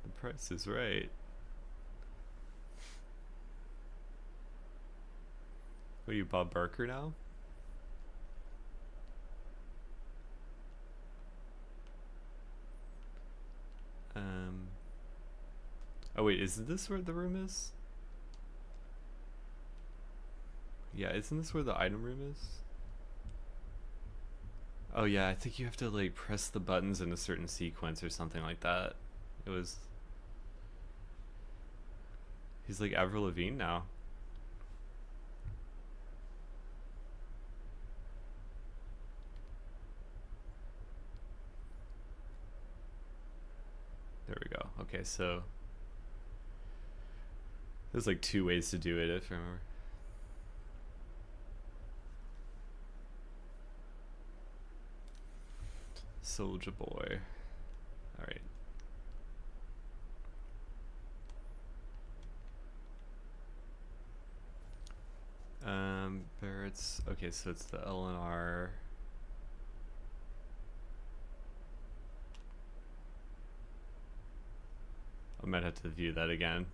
The price is right. What are you, Bob Barker now? Oh wait, isn't this where the room is? Yeah, isn't this where the item room is? Oh yeah, I think you have to like press the buttons in a certain sequence or something like that. It was... He's like Avril Lavigne now. There we go. Okay, so there's like 2 ways to do it if I remember. Soldier Boy. Alright. Barrett's... Okay, so it's the LNR. I might have to view that again.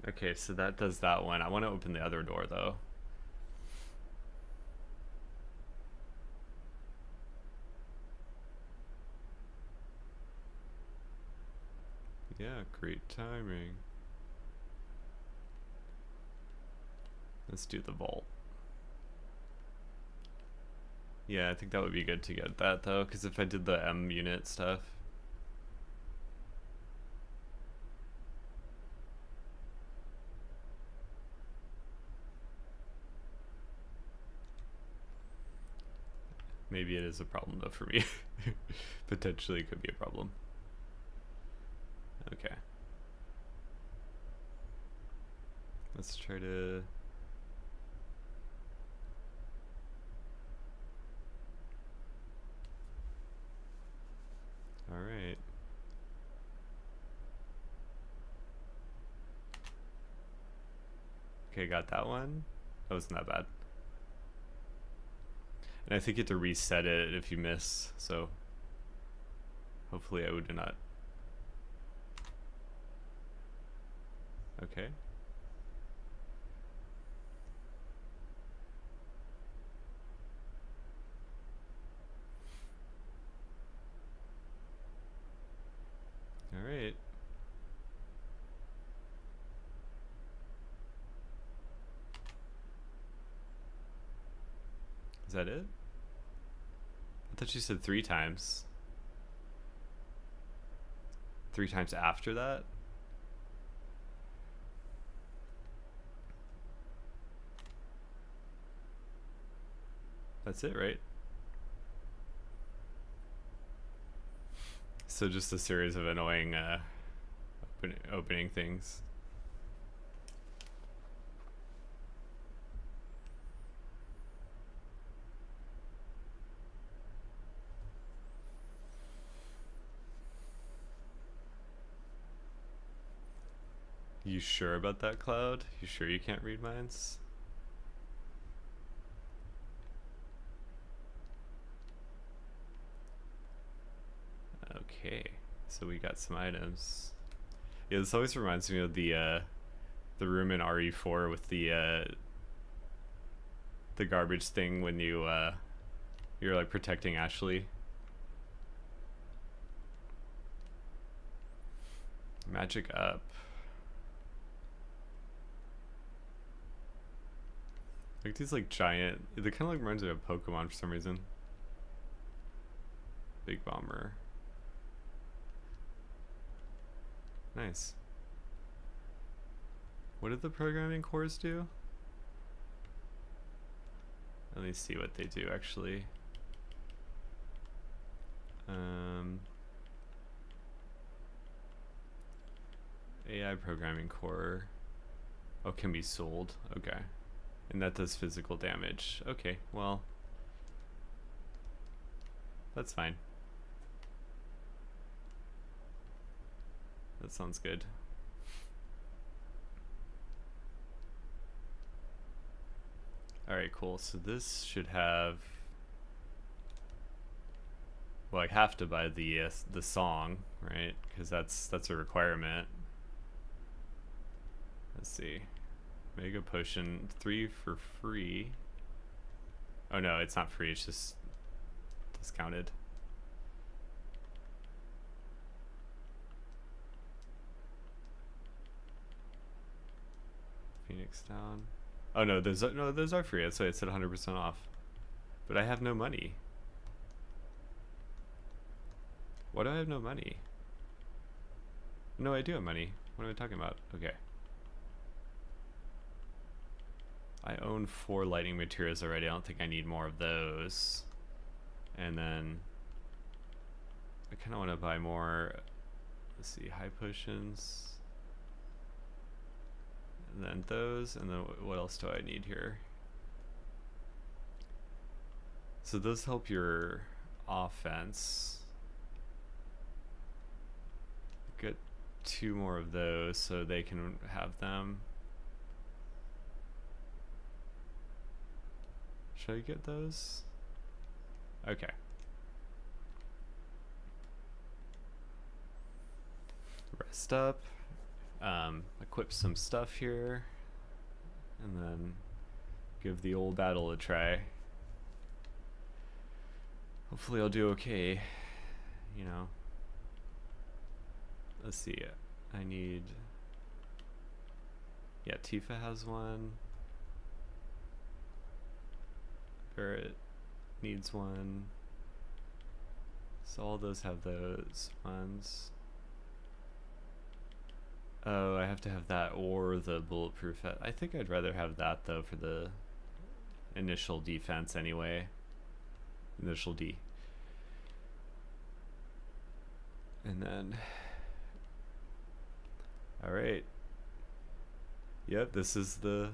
Okay, so that does that one. I want to open the other door though. Yeah, great timing. Let's do the vault. Yeah, I think that would be good to get that though, because if I did the M unit stuff. Maybe it is a problem though for me. Potentially it could be a problem. Okay. Let's try to... Alright. Okay, got that one. That wasn't that bad. And I think you have to reset it if you miss, so hopefully I would not. Okay. Alright. Is that it? I thought you said 3 times. 3 times after that? That's it, right? So just a series of annoying opening things. You sure about that, Cloud? You sure you can't read minds? Okay, so we got some items. Yeah, this always reminds me of the room in RE4 with the garbage thing when you're like protecting Ashley. Magic up. Like these like giant, they kind of like reminds me of Pokemon for some reason. Big Bomber. Nice. What did the programming cores do? Let me see what they do actually. AI programming core. Oh, can be sold. Okay. And that does physical damage. Okay, well. That's fine. That sounds good. Alright, cool. So this should have... Well, I have to buy the song, right? Because that's a requirement. Let's see. Mega Potion 3 for free. Oh no, it's not free, it's just discounted. Phoenix Down. Oh no, those are free. That's why it said 100% off. But I have no money. Why do I have no money? No, I do have money. What am I talking about? Okay. I own 4 lightning materials already. I don't think I need more of those. And then I kind of want to buy more. Let's see, high potions. And then those. And then what else do I need here? So those help your offense. Get 2 more of those so they can have them. Should I get those? Okay. Rest up. Equip some stuff here. And then give the old battle a try. Hopefully I'll do okay. You know. Let's see. I need... Yeah, Tifa has one. Barret needs one. So all those have those ones. Oh, I have to have that or the bulletproof vest. I think I'd rather have that though for the initial defense anyway. Initial D. And then... Alright. Yep, this is the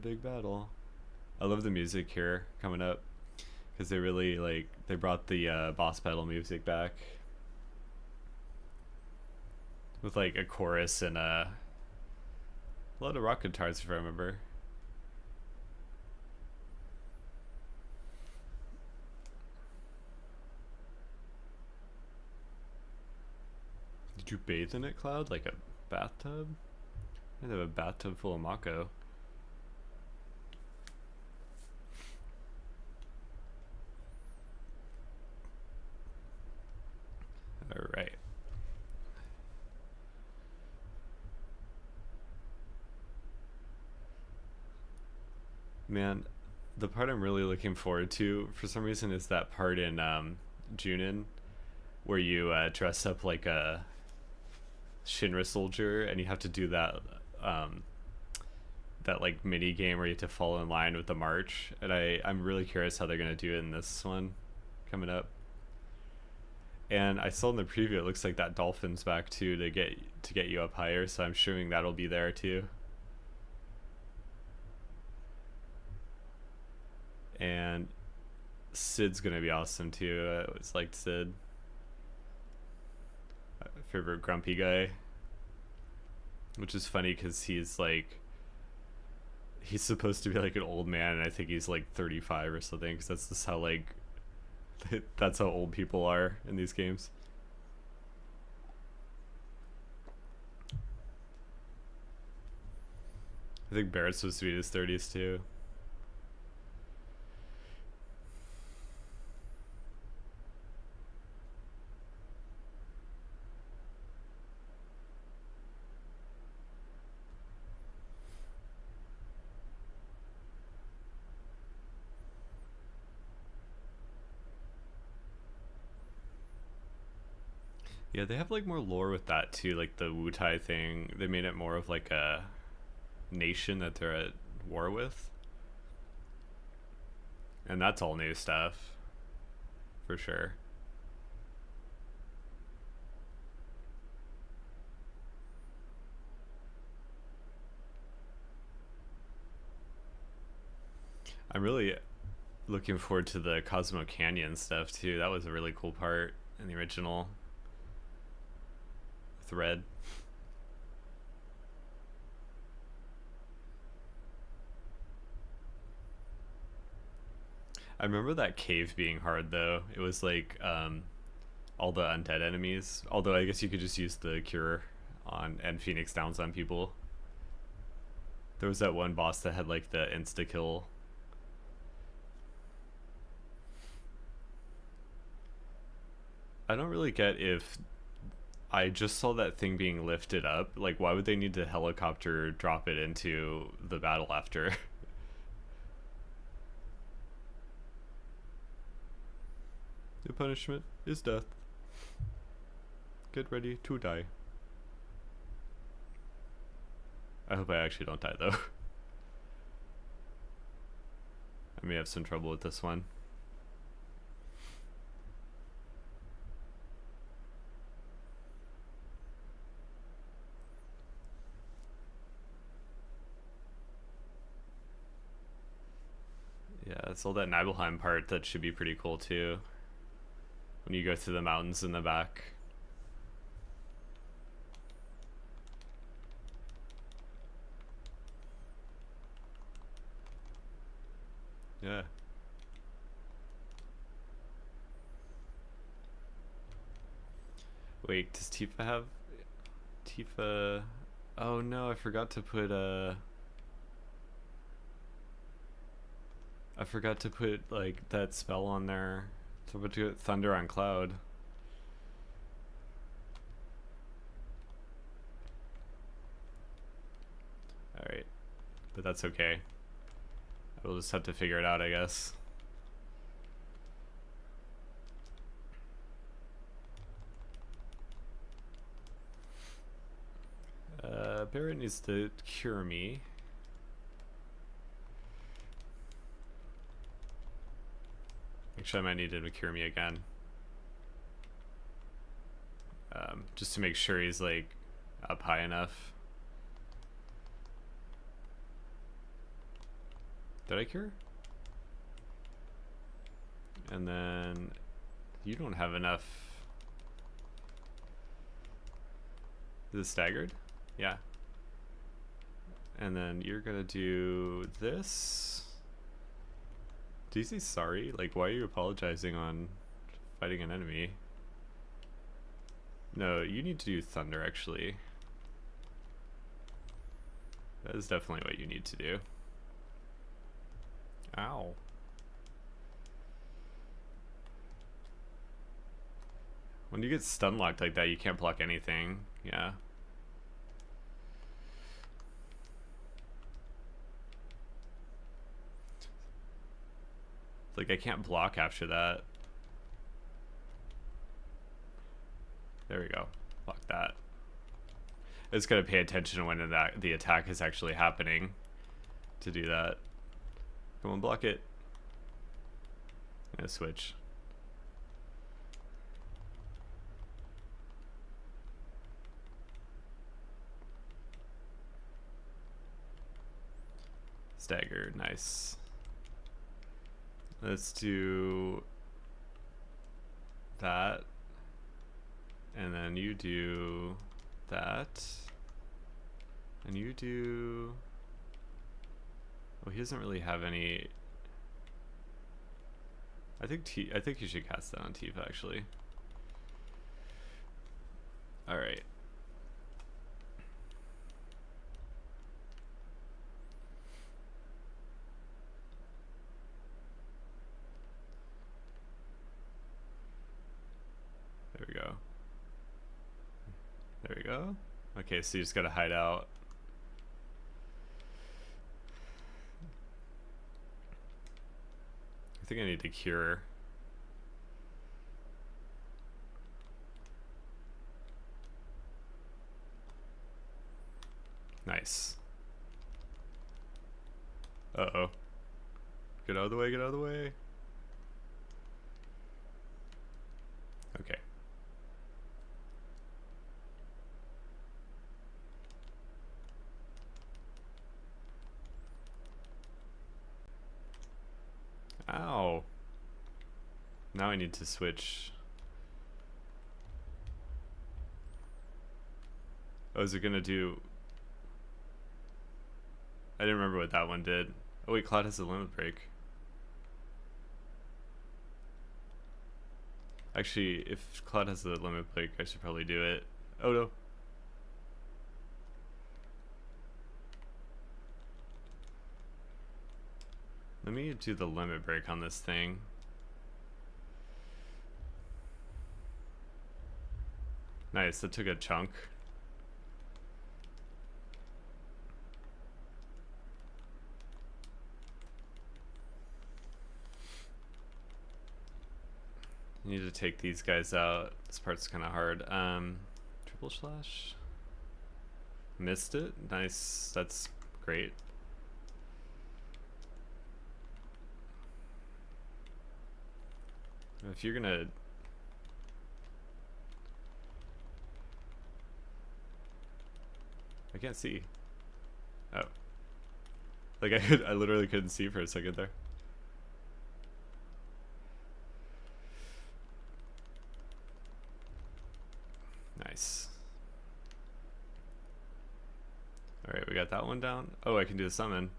big battle. I love the music here coming up because they really they brought the boss battle music back with like a chorus and a lot of rock guitars if I remember. Did you bathe in it, Cloud? Like a bathtub? I have a bathtub full of Mako. Alright. Man, the part I'm really looking forward to for some reason is that part in Junin where you dress up like a Shinra soldier and you have to do that that like mini game where you have to follow in line with the march, and I'm really curious how they're gonna do it in this one coming up. And I saw in the preview it looks like that dolphin's back too to get you up higher, so I'm assuming that'll be there too. And Sid's gonna be awesome too. I always liked Sid. My favorite grumpy guy. Which is funny because he's supposed to be like an old man, and I think he's like 35 or something, because that's just how that's how old people are in these games. I think Barret's supposed to be in his 30s too. Yeah, they have like more lore with that too, like the Wu Tai thing. They made it more of like a nation that they're at war with, and that's all new stuff for sure. I'm really looking forward to the Cosmo Canyon stuff too. That was a really cool part in the original thread. I remember that cave being hard though. It was like all the undead enemies. Although I guess you could just use the cure on and Phoenix Downs on people. There was that one boss that had like the insta kill. I don't really get if I just saw that thing being lifted up. Like, why would they need to helicopter drop it into the battle after? The punishment is death. Get ready to die. I hope I actually don't die though. I may have some trouble with this one. Yeah, it's all that Nibelheim part that should be pretty cool too. When you go through the mountains in the back. Yeah. Wait, does Tifa have... Tifa... Oh no, I forgot to put I forgot to put like that spell on there. So I'm to Thunder on Cloud. Alright. But that's okay. I will just have to figure it out, I guess. Barret needs to cure me. Actually, I might need him to cure me again. Just to make sure he's like up high enough. Did I cure? And then you don't have enough. Is it staggered? Yeah. And then you're gonna do this. Do you say sorry? Like, why are you apologizing on fighting an enemy? No, you need to do thunder, actually. That is definitely what you need to do. Ow. When you get stun locked like that, you can't block anything. Yeah. Like, I can't block after that. There we go. Block that. It's gonna pay attention when the attack is actually happening to do that. Come on, block it. I'm gonna switch. Stagger, nice. Let's do that. And then you do that. And you do... Well, he doesn't really have any... I think you should cast that on Tifa, actually. Alright. There we go. There we go. Okay, so you just gotta hide out. I think I need to cure. Nice. Uh-oh. Get out of the way, get out of the way. Okay. Ow. Now I need to switch. Oh, is it gonna do... I didn't remember what that one did. Oh wait, Cloud has a limit break. Actually, if Cloud has the limit break, I should probably do it. Oh no. Let me do the limit break on this thing. Nice, that took a chunk. Need to take these guys out. This part's kind of hard. Triple slash. Missed it. Nice. That's great. If you're gonna... I can't see. Oh. Like I literally couldn't see for a second there. Nice. Alright, we got that one down. Oh, I can do the summon.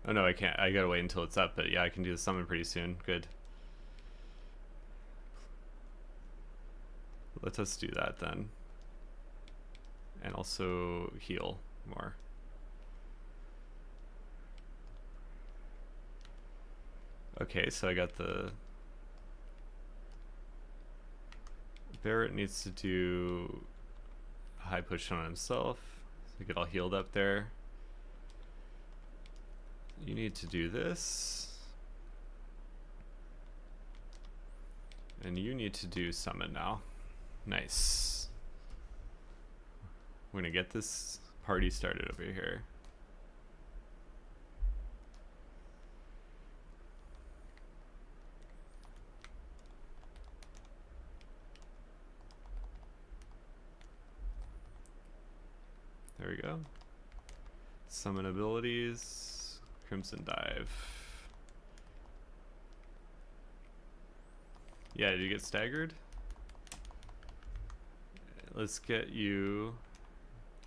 Oh no, I can't. I gotta wait until it's up, but yeah, I can do the summon pretty soon. Good. Let us do that then. And also heal more. Okay, so I got the... Barret needs to do a high push on himself, so get all healed up there. You need to do this. And you need to do summon now. Nice. We're gonna get this party started over here. There we go. Summon abilities. Crimson Dive. Yeah, did you get staggered? Let's get you...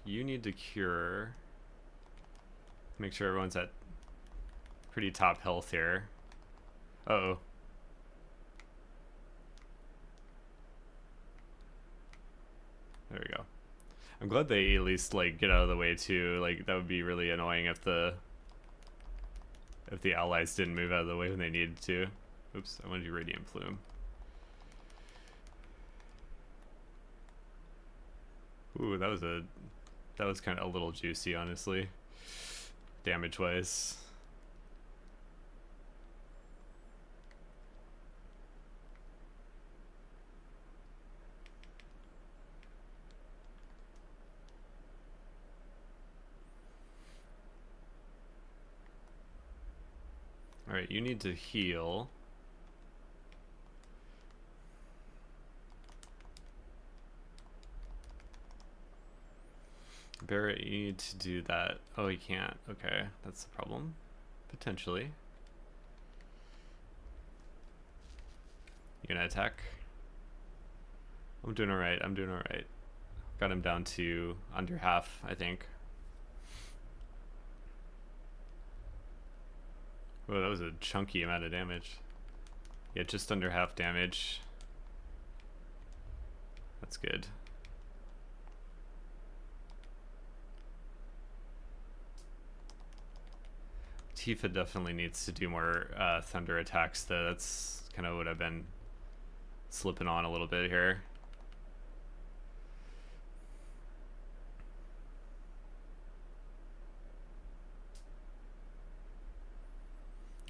You need to cure. Make sure everyone's at pretty top health here. Uh-oh. There we go. I'm glad they at least like get out of the way too. Like that would be really annoying if the allies didn't move out of the way when they needed to. Oops, I wanted to do Radiant Plume. Ooh, that was kind of a little juicy, honestly. Damage wise. Alright, you need to heal. Barret, you need to do that. Oh, you can't. Okay, that's the problem. Potentially. You gonna attack? I'm doing alright, I'm doing alright. Got him down to under half, I think. Oh, that was a chunky amount of damage. Yeah, just under half damage. That's good. Tifa definitely needs to do more thunder attacks though. That's kind of what I've been slipping on a little bit here.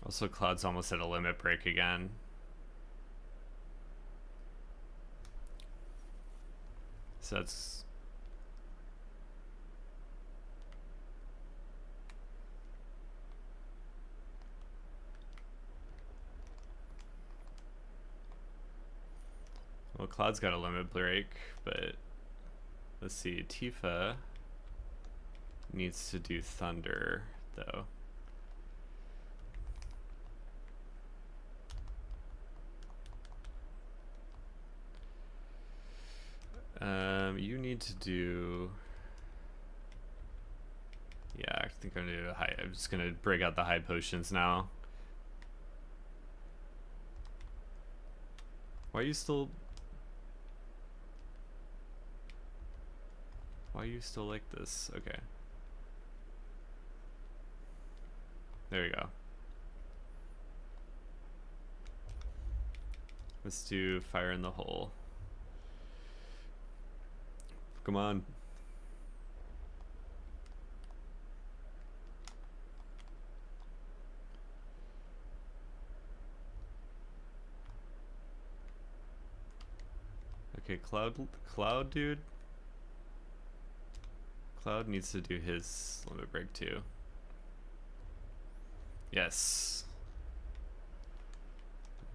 Also, Cloud's almost at a limit break again. So that's... Well, Cloud's got a limit break, but let's see. Tifa needs to do Thunder, though. You need to do... Yeah, I think I'm gonna do a high. I'm just gonna break out the high potions now. Why are you still... Why are you still like this? Okay. There we go. Let's do Fire in the Hole. Come on. Okay, Cloud dude. Cloud needs to do his limit break too. Yes.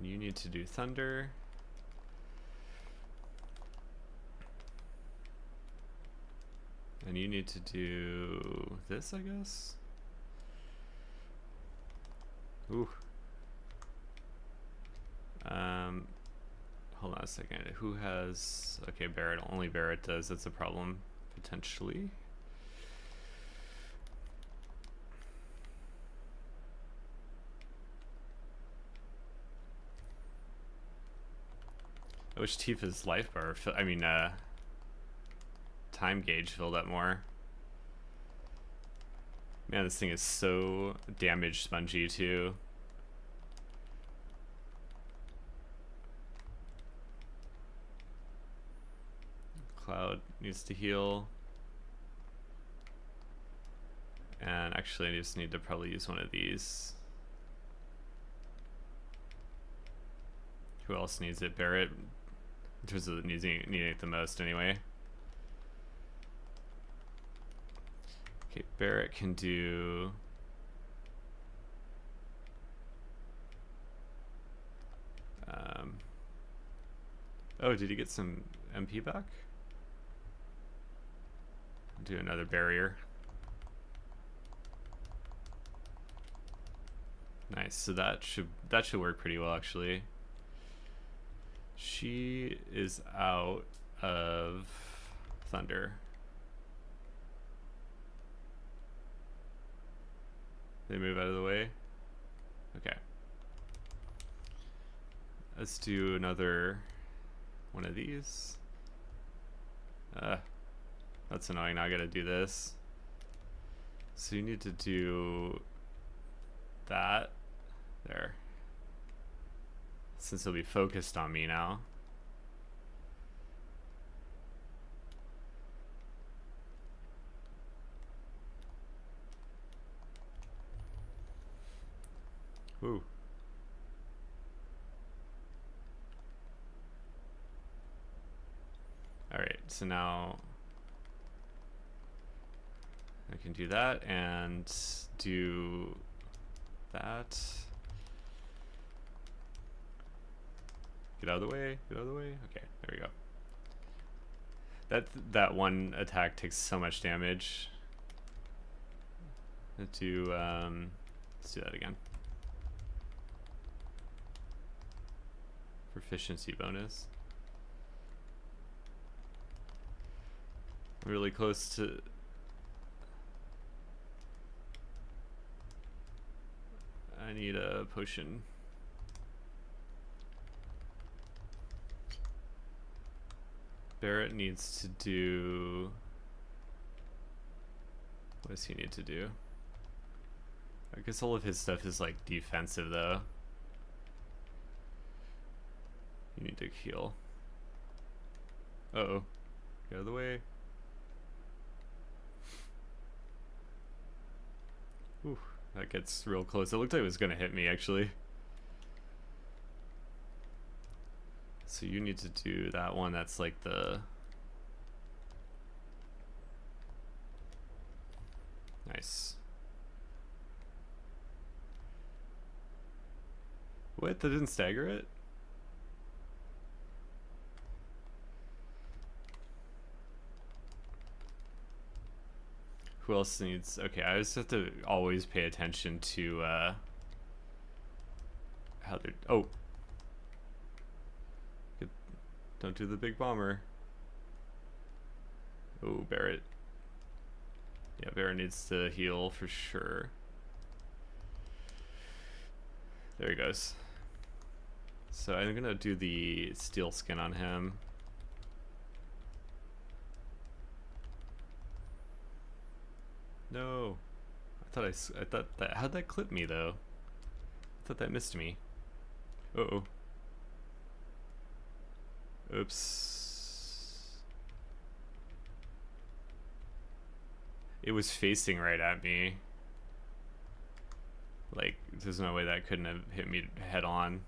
You need to do Thunder. And you need to do this, I guess? Ooh. Hold on a second. Who has... Okay, Barret. Only Barret does. That's a problem, potentially. I wish Tifa's life bar... time gauge filled up more. Man, this thing is so damage spongy too. Cloud needs to heal. And actually I just need to probably use one of these. Who else needs it? Barret, in terms of needing it the most anyway. Okay, Barret can do... Oh, did he get some MP back? Do another barrier. Nice, so that should work pretty well actually. She is out of Thunder. They move out of the way. Okay. Let's do another one of these. That's annoying. Now I gotta do this. So you need to do that there. Since it'll be focused on me now. Ooh. Alright, so now I can do that and do that. Get out of the way, get out of the way. Okay, there we go. That one attack takes so much damage. Let's do that again. Proficiency bonus. Really close to... I need a potion. Barret needs to do... What does he need to do? I guess all of his stuff is like defensive though. You need to heal. Uh-oh. Get out of the way. Ooh, that gets real close. It looked like it was gonna hit me actually. So you need to do that one that's like the... Nice. What? That didn't stagger it? Who else needs... Okay, I just have to always pay attention to how they're... Oh! Don't do the big bomber. Oh, Barret. Yeah, Barret needs to heal for sure. There he goes. So I'm gonna do the steel skin on him. No. I thought that... How'd that clip me, though? I thought that missed me. Uh-oh. Oops. It was facing right at me. Like, there's no way that couldn't have hit me head on.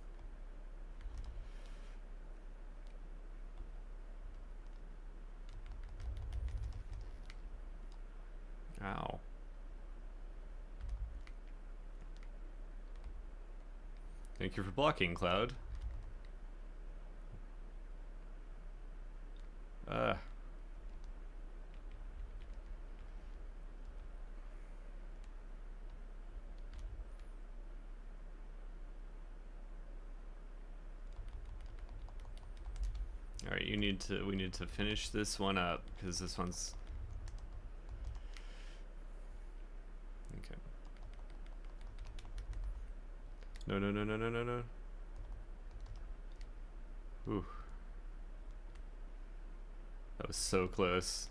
Ow. Thank you for blocking, Cloud. Alright, we need to finish this one up, because this one's... Okay. No, no, no, no, no, no, no. Ooh. That was so close.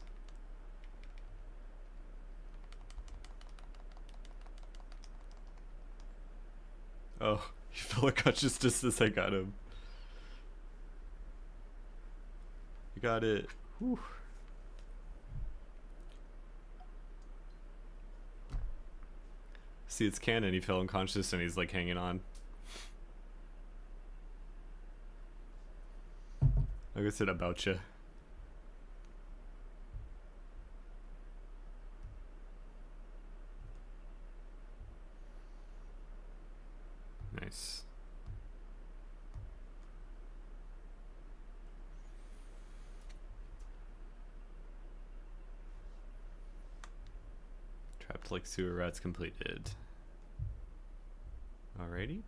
Oh, he fell unconscious just as I got him. You got it. Whew. See, it's canon. He fell unconscious and he's like hanging on. Like I said about you. Nice. Trapped like sewer rats completed. Alrighty.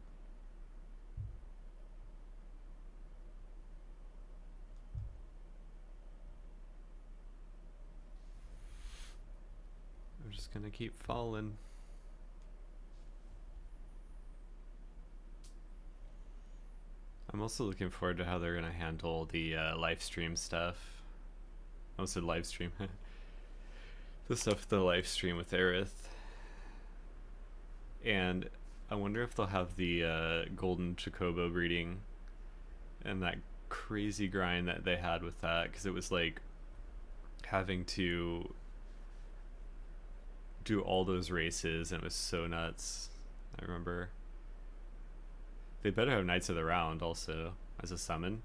I'm just gonna keep falling. I'm also looking forward to how they're gonna handle the live stream stuff. I almost said live stream. The stuff, the live stream with Aerith. And I wonder if they'll have the golden Chocobo breeding and that crazy grind that they had with that, because it was like having to do all those races and it was so nuts. I remember. They better have Knights of the Round also as a summon.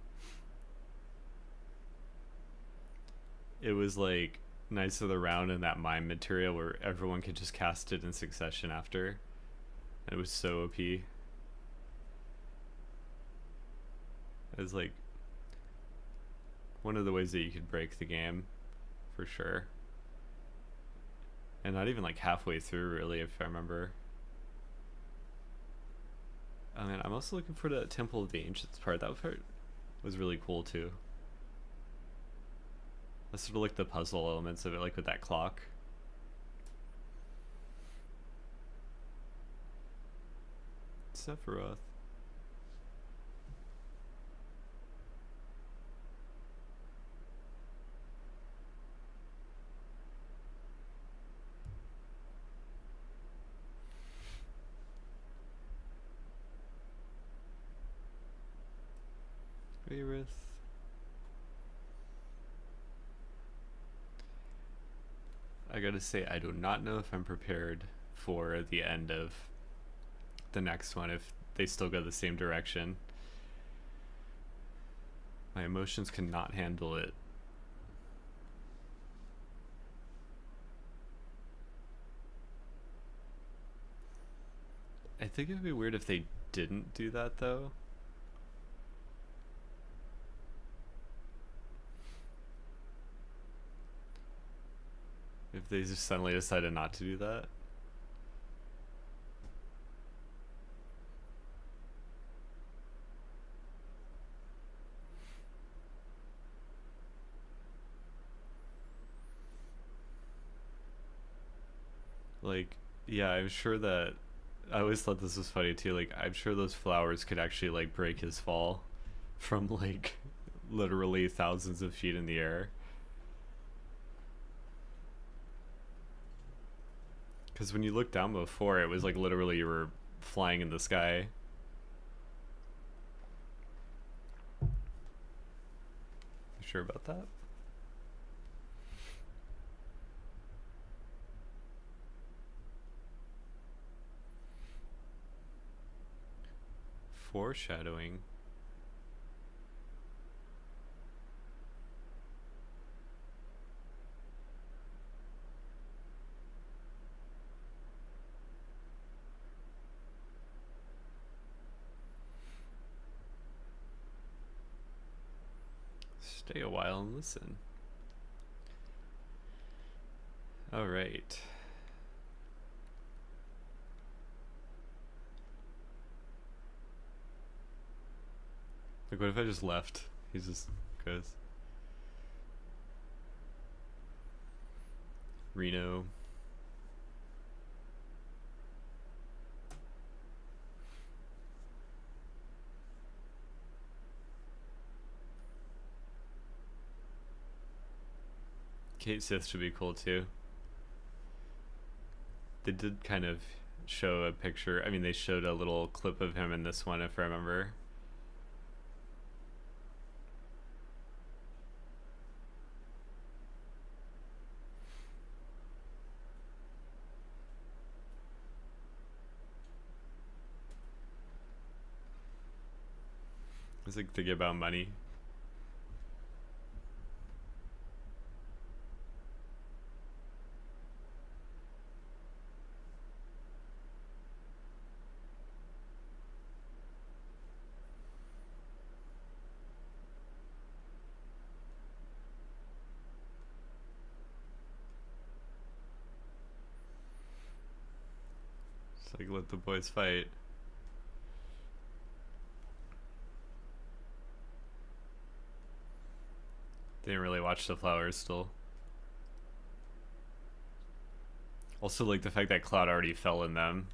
It was like Knights of the Round and that mime material where everyone could just cast it in succession after. It was so OP. It was like one of the ways that you could break the game, for sure. And not even like halfway through, really, if I remember. Oh man, I'm also looking for the Temple of the Ancients part. That part was really cool too. That's sort of like the puzzle elements of it, like with that clock. Sephiroth. Aerith. I gotta say, I do not know if I'm prepared for the end of the next one, if they still go the same direction. My emotions cannot handle it. I think it would be weird if they didn't do that though. if they just suddenly decided not to do that. Like, yeah, I'm sure that I always thought this was funny too. Like, I'm sure those flowers could actually like break his fall from like literally thousands of feet in the air. Because when you looked down before, it was like literally you were flying in the sky. You sure about that? Foreshadowing. Stay a while and listen. All right. Like, what if I just left? He just goes. Reno. Kate Sith should be cool too. They did kind of show a picture. I mean, they showed a little clip of him in this one, if I remember. I was like thinking about money. It's like, let the boys fight. Didn't really watch the flowers still. Also, like, the fact that Cloud already fell in them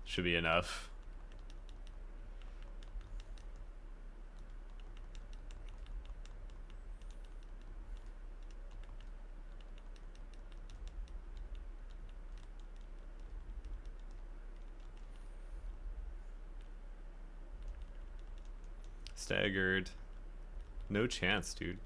should be enough. Staggered. No chance, dude.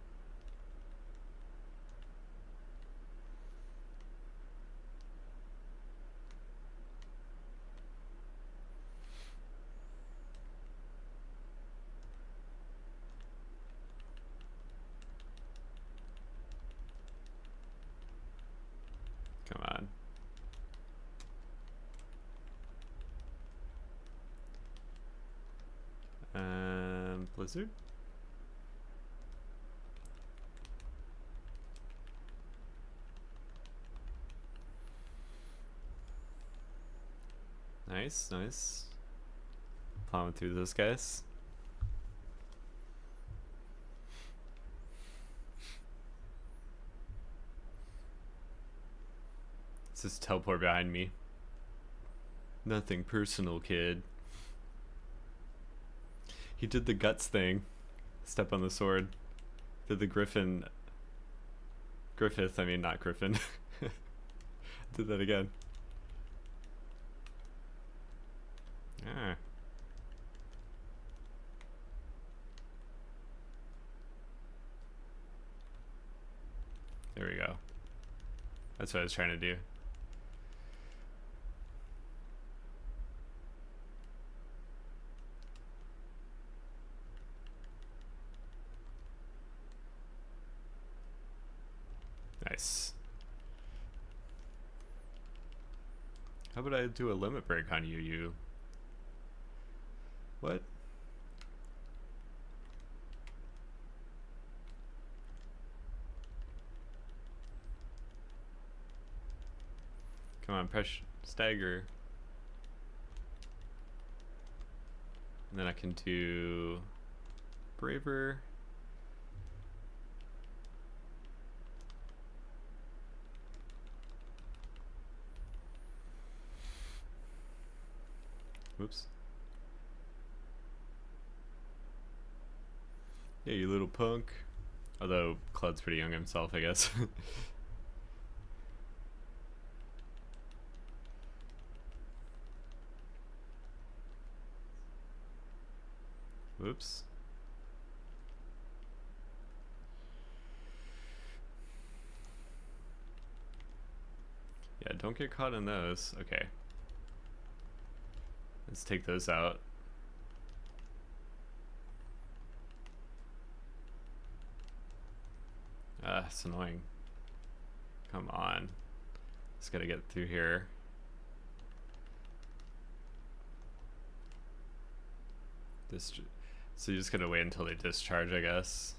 Come on. Blizzard? Nice, nice. Plowing through those guys. It's just teleport behind me. Nothing personal, kid. He did the guts thing. Step on the sword. Did the Griffin. Griffith, I mean, not Griffin. Did that again. Ah. There we go. That's what I was trying to do. Nice. How about I do a limit break on you, you? What? Come on, press stagger. And then I can do braver. Whoops. Yeah, you little punk. Although Cloud's pretty young himself, I guess. Whoops. Yeah, don't get caught in those. Okay. Let's take those out. It's annoying. Come on. Just gotta get through here. So you're just gonna wait until they discharge, I guess.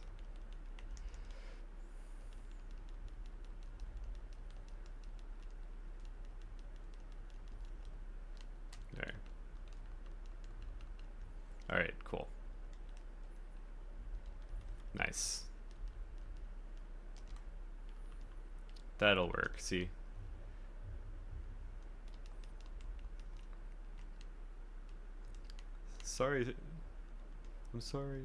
There. Alright, cool. Nice. That'll work, see? Sorry. I'm sorry.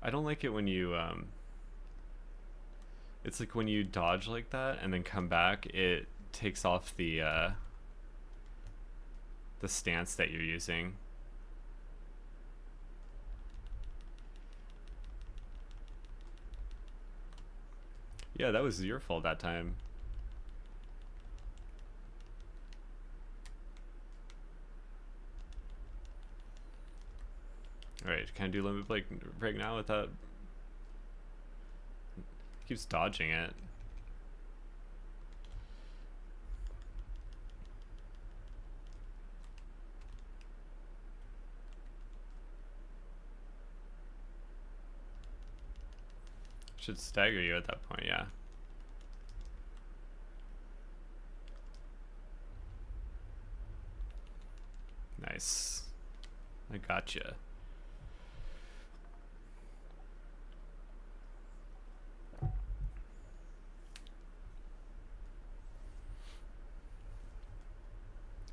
I don't like it when you, it's like when you dodge like that and then come back, it takes off the stance that you're using. Yeah, that was your fault that time. Alright, can I do limit break now without... Keeps dodging it. Should stagger you at that point, yeah. Nice. I gotcha.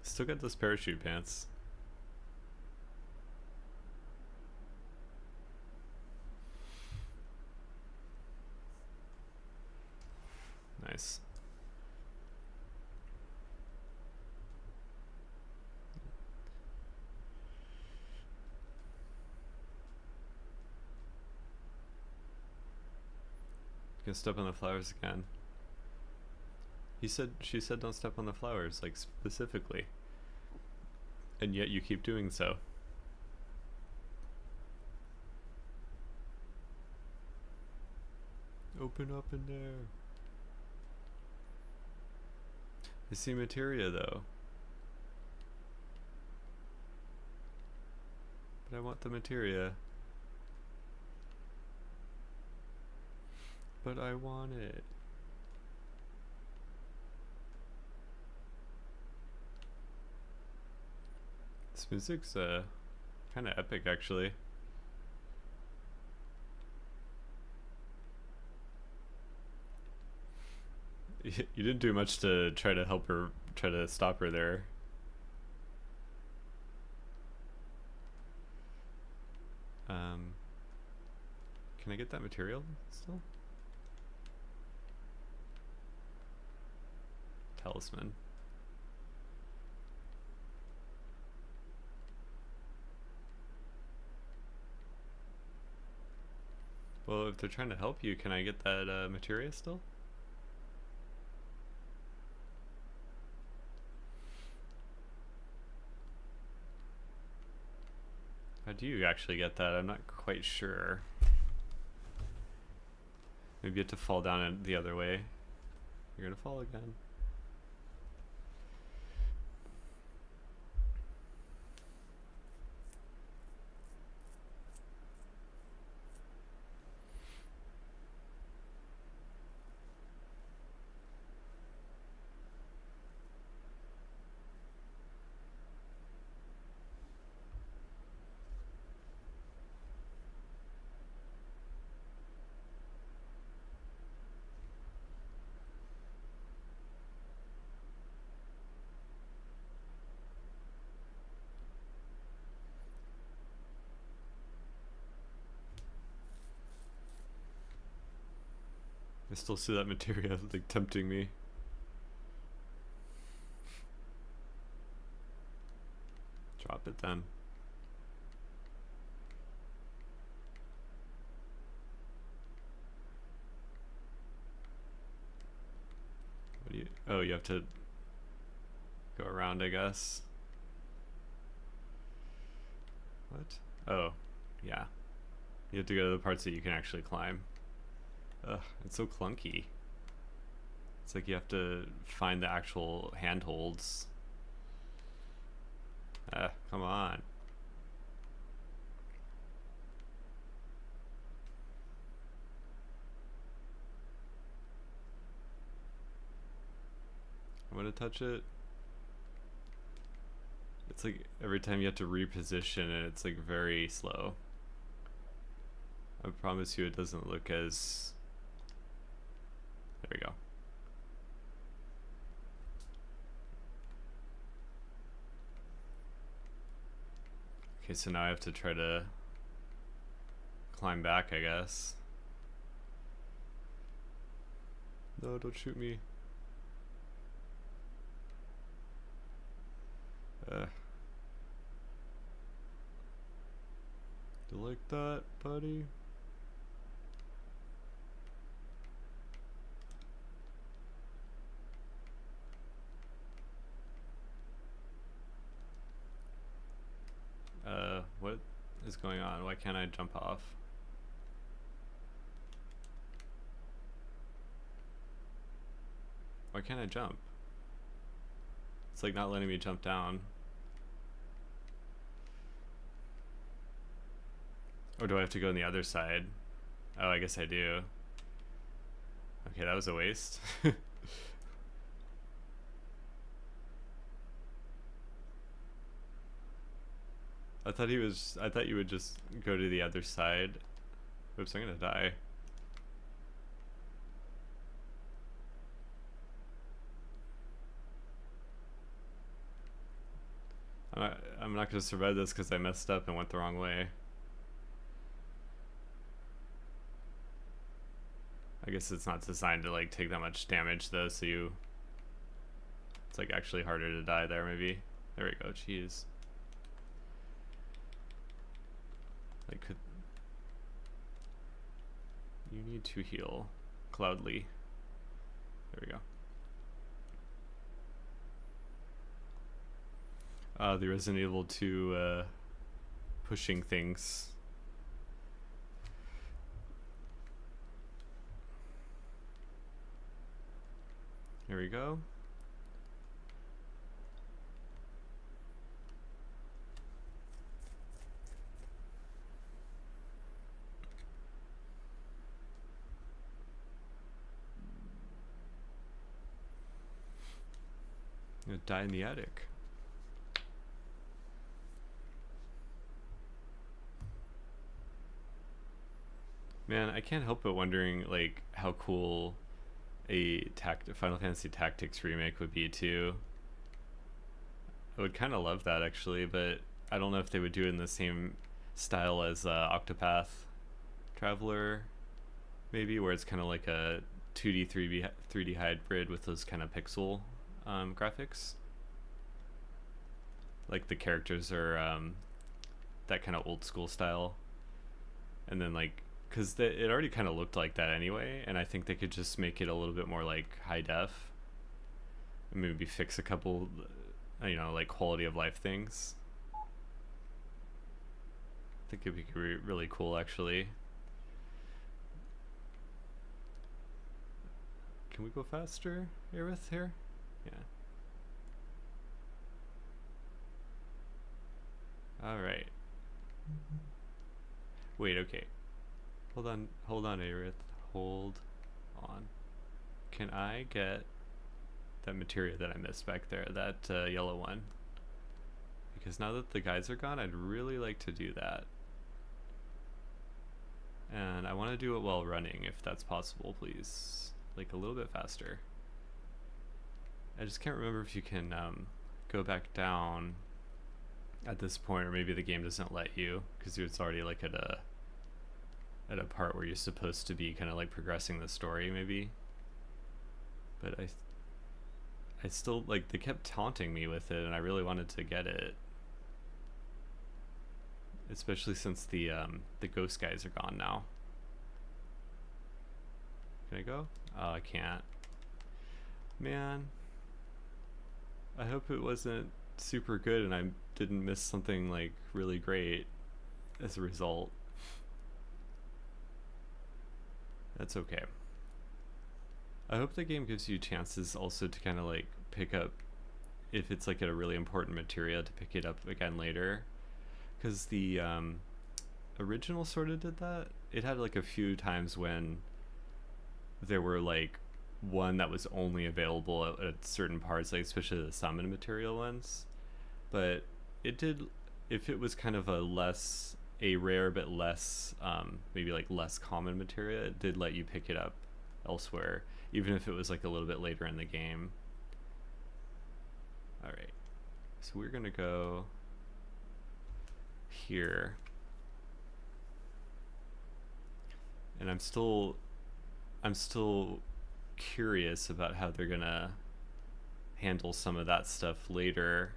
Still got those parachute pants. Nice. Gonna step on the flowers again. She said don't step on the flowers, like specifically. And yet you keep doing so. Open up in there. I see materia though. But I want the materia. But I want it. This music's kind of epic actually. You didn't do much to try to help her, try to stop her there. Can I get that material still? Talisman. Well, if they're trying to help you, can I get that materia still? How do you actually get that? I'm not quite sure. Maybe you have to fall down the other way. You're gonna fall again. I still see that materia like tempting me. Drop it then. What do you? Oh, you have to go around, I guess. What? Oh, yeah. You have to go to the parts that you can actually climb. Ugh, it's so clunky. It's like you have to find the actual handholds. Come on. I'm gonna touch it. It's like every time you have to reposition it, it's like very slow. I promise you it doesn't look as... There we go. Okay, so now I have to try to climb back, I guess. No, don't shoot me. You like that, buddy? What is going on? Why can't I jump off? Why can't I jump? It's like not letting me jump down. Or do I have to go on the other side? Oh, I guess I do. Okay, that was a waste. I thought you would just go to the other side. Oops, I'm gonna die. I'm not gonna survive this because I messed up and went the wrong way. I guess it's not designed to like take that much damage though, so it's like actually harder to die there maybe. There we go, jeez. Like, you need to heal. Cloudly. There we go. The Resident Evil 2 pushing things. Here we go. I'm gonna die in the attic. Man, I can't help but wondering like how cool a Final Fantasy Tactics remake would be too. I would kind of love that actually, but I don't know if they would do it in the same style as Octopath Traveler, maybe, where it's kind of like a 2D 3D hybrid with those kind of pixel graphics. Like the characters are that kind of old school style, and then like because it already kind of looked like that anyway, and I think they could just make it a little bit more like high def and maybe fix a couple like quality of life things. I think it'd be really cool actually. Can we go faster, Aerith, here? Yeah. Alright. Wait, okay. Hold on, Aerith. Hold on. Can I get that materia that I missed back there, that yellow one? Because now that the guys are gone, I'd really like to do that. And I want to do it while running, if that's possible, please. Like a little bit faster. I just can't remember if you can go back down at this point, or maybe the game doesn't let you because it's already like at at a part where you're supposed to be kind of like progressing the story maybe. But I still like, they kept taunting me with it and I really wanted to get it. Especially since the ghost guys are gone now. Can I go? Oh, I can't. Man. I hope it wasn't super good and I didn't miss something like really great as a result. That's okay. I hope the game gives you chances also to kind of like pick up, if it's like a really important materia, to pick it up again later. Because the original sort of did that. It had like a few times when there were like one that was only available at certain parts, like especially the summon material ones. But it did, if it was kind of a rare but less, maybe like less common materia, it did let you pick it up elsewhere, even if it was like a little bit later in the game. All right, so we're gonna go here, and I'm still curious about how they're gonna handle some of that stuff later.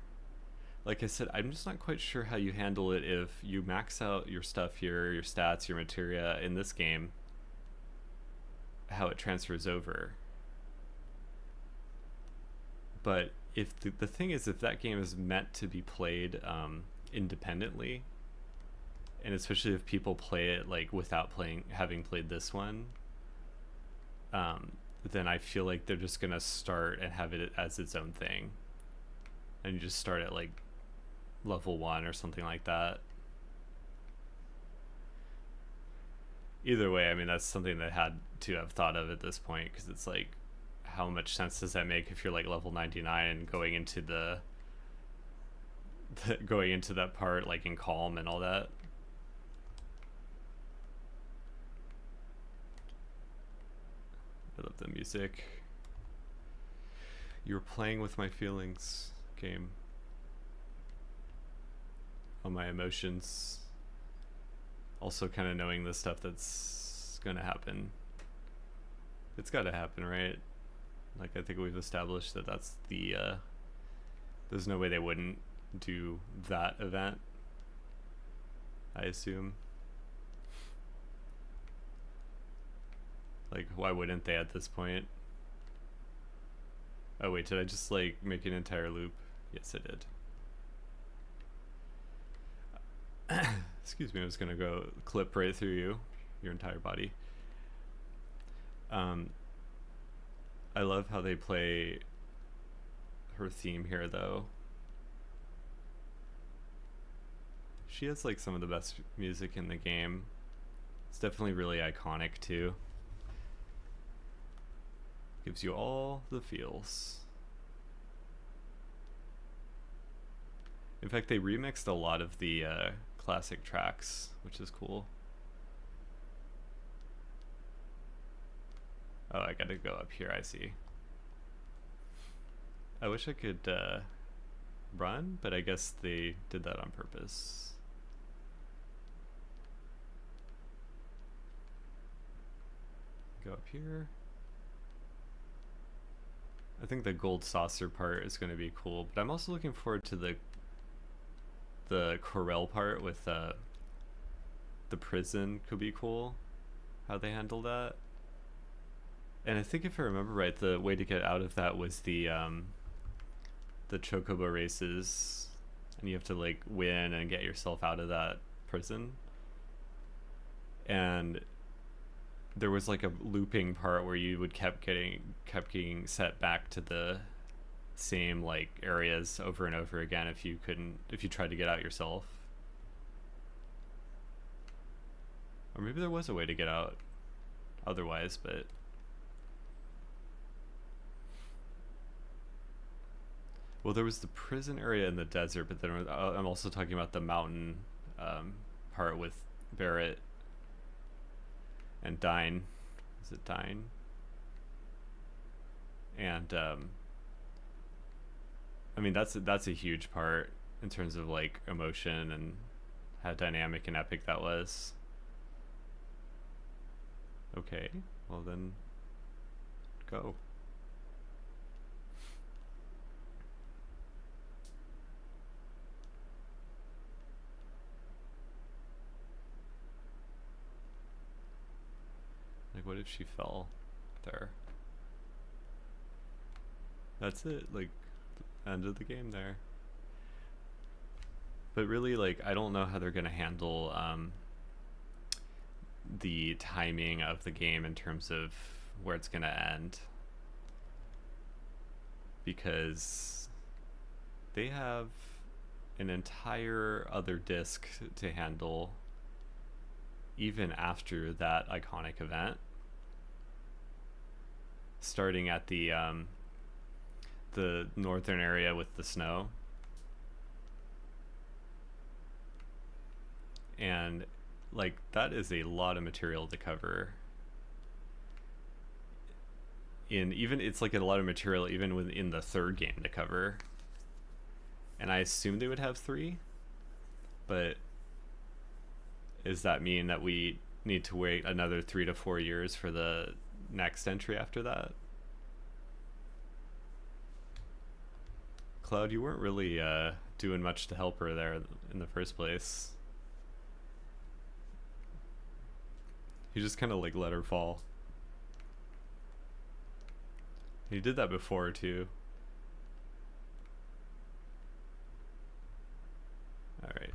Like I said, I'm just not quite sure how you handle it if you max out your stuff here, your stats, your materia in this game, how it transfers over. But if the thing is, if that game is meant to be played independently, and especially if people play it like without having played this one, then I feel like they're just gonna start and have it as its own thing, and you just start at like level 1 or something like that. Either way, I mean, that's something that had to have thought of at this point, because it's like, how much sense does that make if you're like level 99 and going into going into that part like in calm and all that. I love the music. You're playing with my feelings, game. On my emotions. Also kind of knowing the stuff that's gonna happen. It's gotta happen, right? Like, I think we've established that that's the there's no way they wouldn't do that event, I assume. Like, why wouldn't they at this point? Oh wait, did I just like make an entire loop? Yes, I did. Excuse me, I was gonna go clip right through your entire body. I love how they play her theme here, though. She has like some of the best music in the game. It's definitely really iconic too. Gives you all the feels. In fact, they remixed a lot of the classic tracks, which is cool. Oh, I gotta go up here, I see. I wish I could run, but I guess they did that on purpose. Go up here. I think the gold saucer part is going to be cool, but I'm also looking forward to the Corel part with the prison. Could be cool how they handle that. And I think if I remember right, the way to get out of that was the chocobo races, and you have to like win and get yourself out of that prison. And there was like a looping part where you would kept getting set back to the same like areas over and over again if you tried to get out yourself. Or maybe there was a way to get out otherwise, but well, there was the prison area in the desert, but then I'm also talking about the mountain part with Barrett and Dine. Is it Dine? And I mean, that's a huge part in terms of like emotion and how dynamic and epic that was. Okay, well then, go. Like, what if she fell there? That's it, like, end of the game there. But really, like, I don't know how they're gonna handle the timing of the game in terms of where it's gonna end, because they have an entire other disc to handle even after that iconic event, starting at the northern area with the snow. And like, that is a lot of material to cover. In even, it's like a lot of material even within the third game to cover. And I assume they would have 3, but does that mean that we need to wait another 3 to 4 years for the next entry after that? Cloud, you weren't really doing much to help her there in the first place. You just kind of like let her fall. He did that before too. Alright.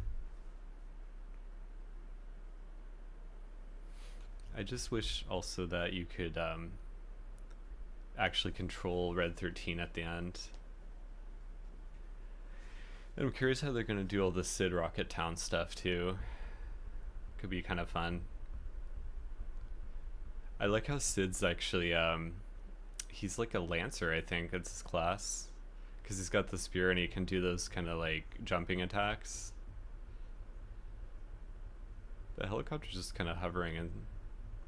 I just wish also that you could actually control Red 13 at the end. And I'm curious how they're going to do all the Sid Rocket Town stuff too. Could be kind of fun. I like how Sid's actually, he's like a Lancer, I think. That's his class. Because he's got the spear and he can do those kind of like jumping attacks. The helicopter's just kind of hovering in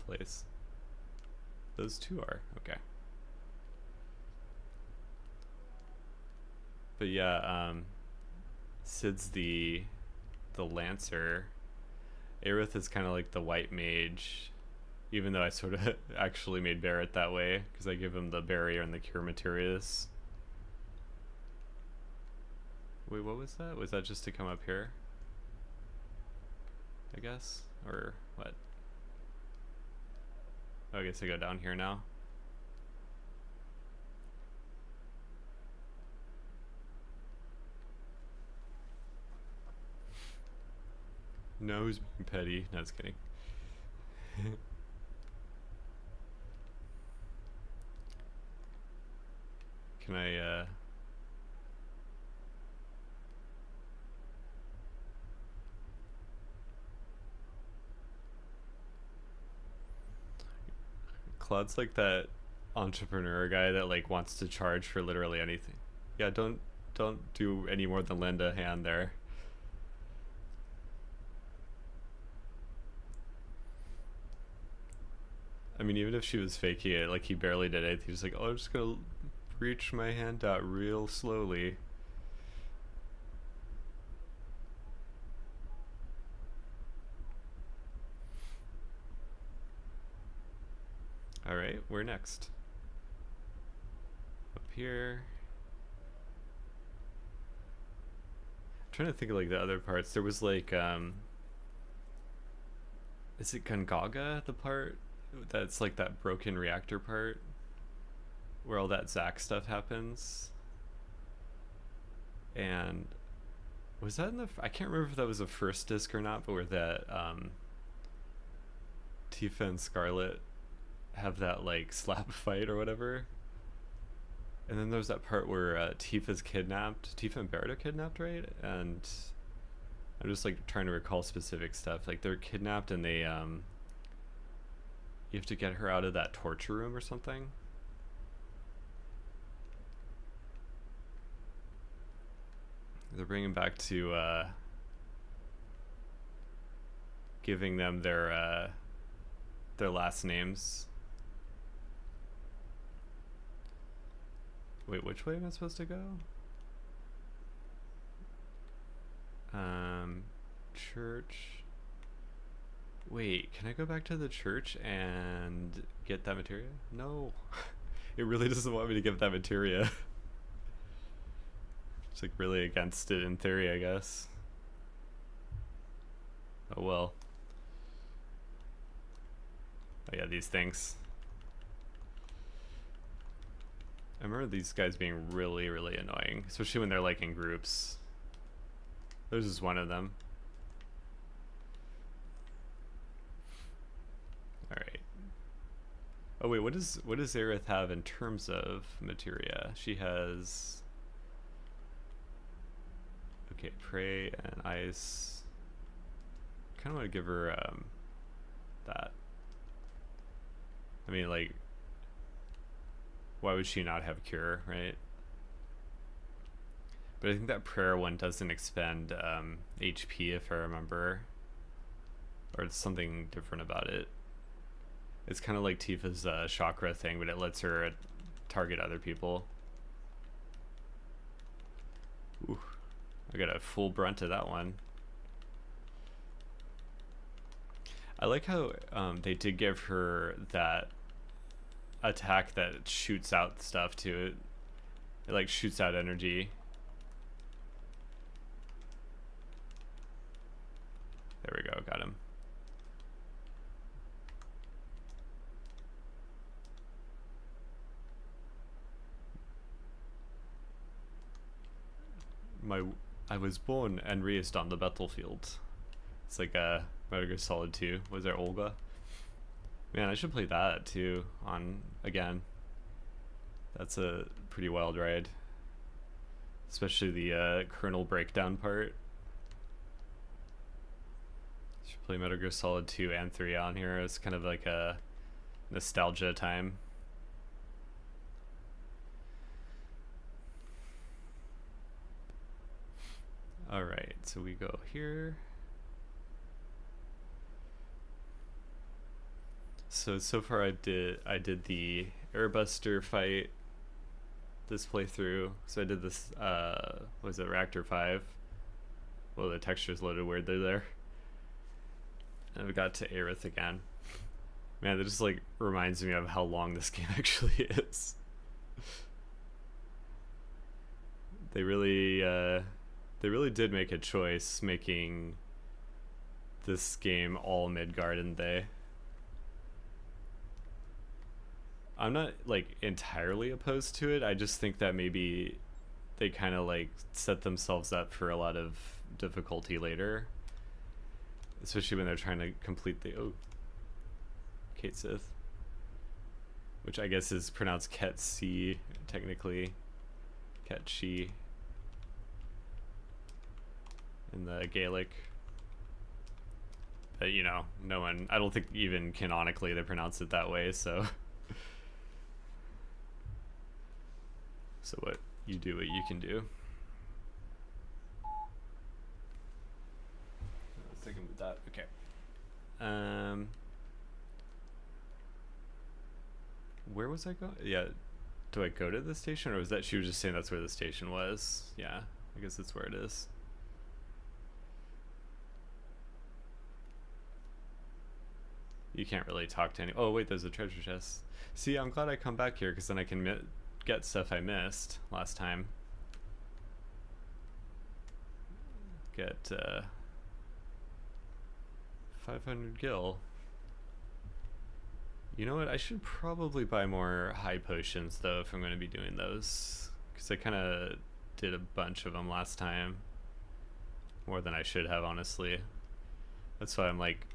place. Those two are. Okay. But yeah, Sid's the Lancer. Aerith is kind of like the white mage, even though I sort of actually made Barret that way because I give him the barrier and the cure materials. Wait, what was that? Was that just to come up here? I guess? Or what? Oh, I guess I go down here now. No, who's being petty? No, just kidding. Can I, Cloud's like that entrepreneur guy that like wants to charge for literally anything. Yeah, don't do any more than lend a hand there. I mean, even if she was faking it, like he barely did it. He was like, "Oh, I'm just gonna reach my hand out real slowly." All right, where next? Up here. I'm trying to think of like the other parts. There was like, is it Gungaga, the part that's like that broken reactor part where all that Zack stuff happens? And was that in the? I can't remember if that was the first disc or not, but where that Tifa and Scarlet have that like slap fight or whatever. And then there's that part where Tifa's kidnapped. Tifa and Barret are kidnapped, right? And I'm just like trying to recall specific stuff. Like they're kidnapped and they you have to get her out of that torture room or something. They're bringing back to giving them their last names. Wait, which way am I supposed to go? Church. Wait, can I go back to the church and get that materia? No. It really doesn't want me to get that materia. It's like really against it in theory, I guess. Oh well. Oh yeah, these things. I remember these guys being really, really annoying, especially when they're like in groups. There's just one of them. Alright. Oh wait, what does Aerith have in terms of materia? She has... Okay, pray and ice. Kinda wanna give her that. I mean, like, why would she not have cure, right? But I think that prayer one doesn't expend HP, if I remember. Or it's something different about it. It's kind of like Tifa's chakra thing, but it lets her target other people. Ooh, I got a full brunt of that one. I like how they did give her that attack that shoots out stuff too. It like shoots out energy. There we go, got him. I was born and raised on the battlefield. It's like Metal Gear Solid 2. Was there Olga? Man, I should play that too on again. That's a pretty wild ride. Especially the kernel breakdown part. Should play Metal Gear Solid 2 and 3 on here. It's kind of like a nostalgia time. Alright, so we go here. So far I did the Airbuster fight this playthrough. So I did this what was it, Reactor 5. Well, the texture's loaded weirdly there. And we got to Aerith again. Man, that just like reminds me of how long this game actually is. They really did make a choice making this game all Midgard, didn't they? I'm not like entirely opposed to it. I just think that maybe they kind of like set themselves up for a lot of difficulty later, especially when they're trying to complete the Cait Sith, which I guess is pronounced Ket-Si technically, Ket-Shi in the Gaelic. But you know, no one, I don't think even canonically they pronounce it that way, so so what you do, what you can do. I was thinking with that. Okay. Where was I going? Yeah. Do I go to the station, or was that she was just saying that's where the station was? Yeah, I guess that's where it is. You can't really talk to any. Oh wait, there's a treasure chest. See, I'm glad I come back here because then I can get stuff I missed last time. Get 500 gil. You know what? I should probably buy more high potions though if I'm going to be doing those, because I kind of did a bunch of them last time. More than I should have, honestly. That's why I'm like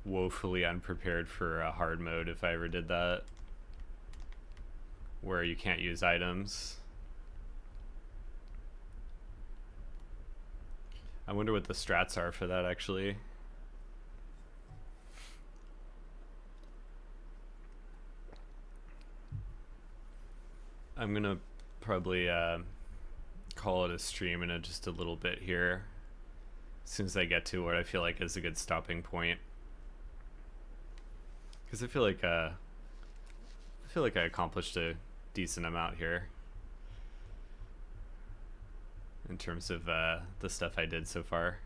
woefully unprepared for a hard mode if I ever did that, where you can't use items. I wonder what the strats are for that actually. I'm gonna probably call it a stream in just a little bit here, as soon as I get to what I feel like is a good stopping point. Because I feel like I accomplished a decent amount here in terms of the stuff I did so far.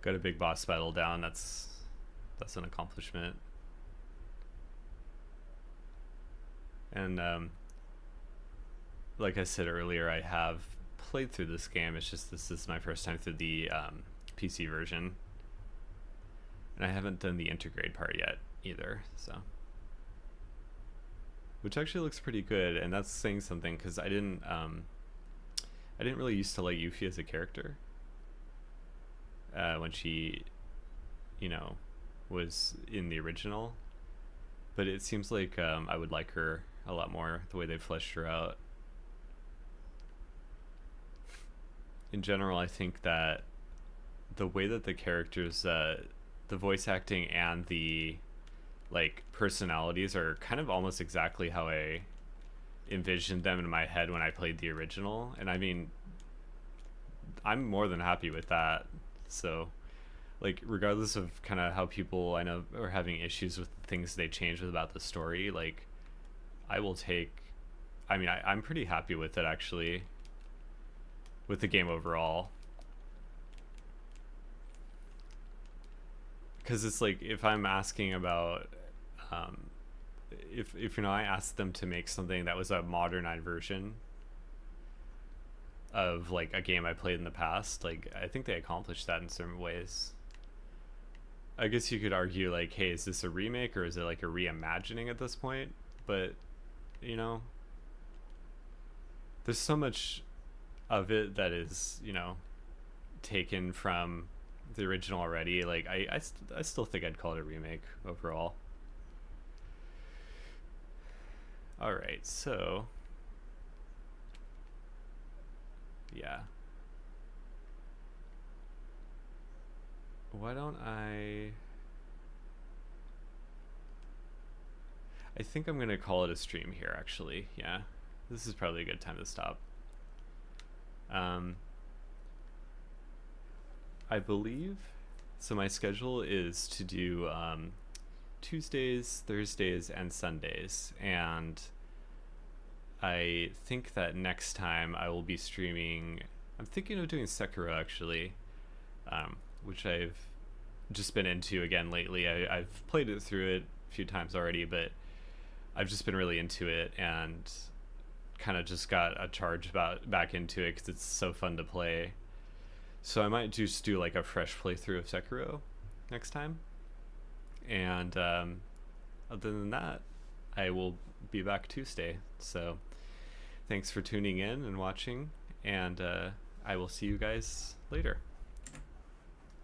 got a big boss battle down. That's an accomplishment. And like I said earlier, I have played through this game. It's just this is my first time through the PC version, and I haven't done the intergrade part yet either. So, which actually looks pretty good, and that's saying something because I didn't really used to like Yuffie as a character when she, you know, was in the original, but it seems like I would like her a lot more the way they fleshed her out. In general, I think that the way that the characters, the voice acting and the like personalities are kind of almost exactly how I envisioned them in my head when I played the original, and I mean, I'm more than happy with that. So, like, regardless of kind of how people I know are having issues with things they changed about the story, like, I will take. I mean, I'm pretty happy with it actually. With the game overall, because it's like if I'm asking about, if you know, I asked them to make something that was a modernized version of like a game I played in the past, like I think they accomplished that in certain ways. I guess you could argue like, hey, is this a remake or is it like a reimagining at this point? But you know, there's so much of it that is, you know, taken from the original already. Like I still think I'd call it a remake overall. All right, so yeah, why don't I think I'm gonna call it a stream here actually. Yeah, this is probably a good time to stop. I believe so. My schedule is to do Tuesdays, Thursdays, and Sundays, and I think that next time I will be streaming. I'm thinking of doing Sekiro actually, which I've just been into again lately. I've played it through it a few times already, but I've just been really into it and kind of just got a charge back into it because it's so fun to play. So I might just do like a fresh playthrough of Sekiro next time. And other than that, I will be back Tuesday. So thanks for tuning in and watching, and I will see you guys later.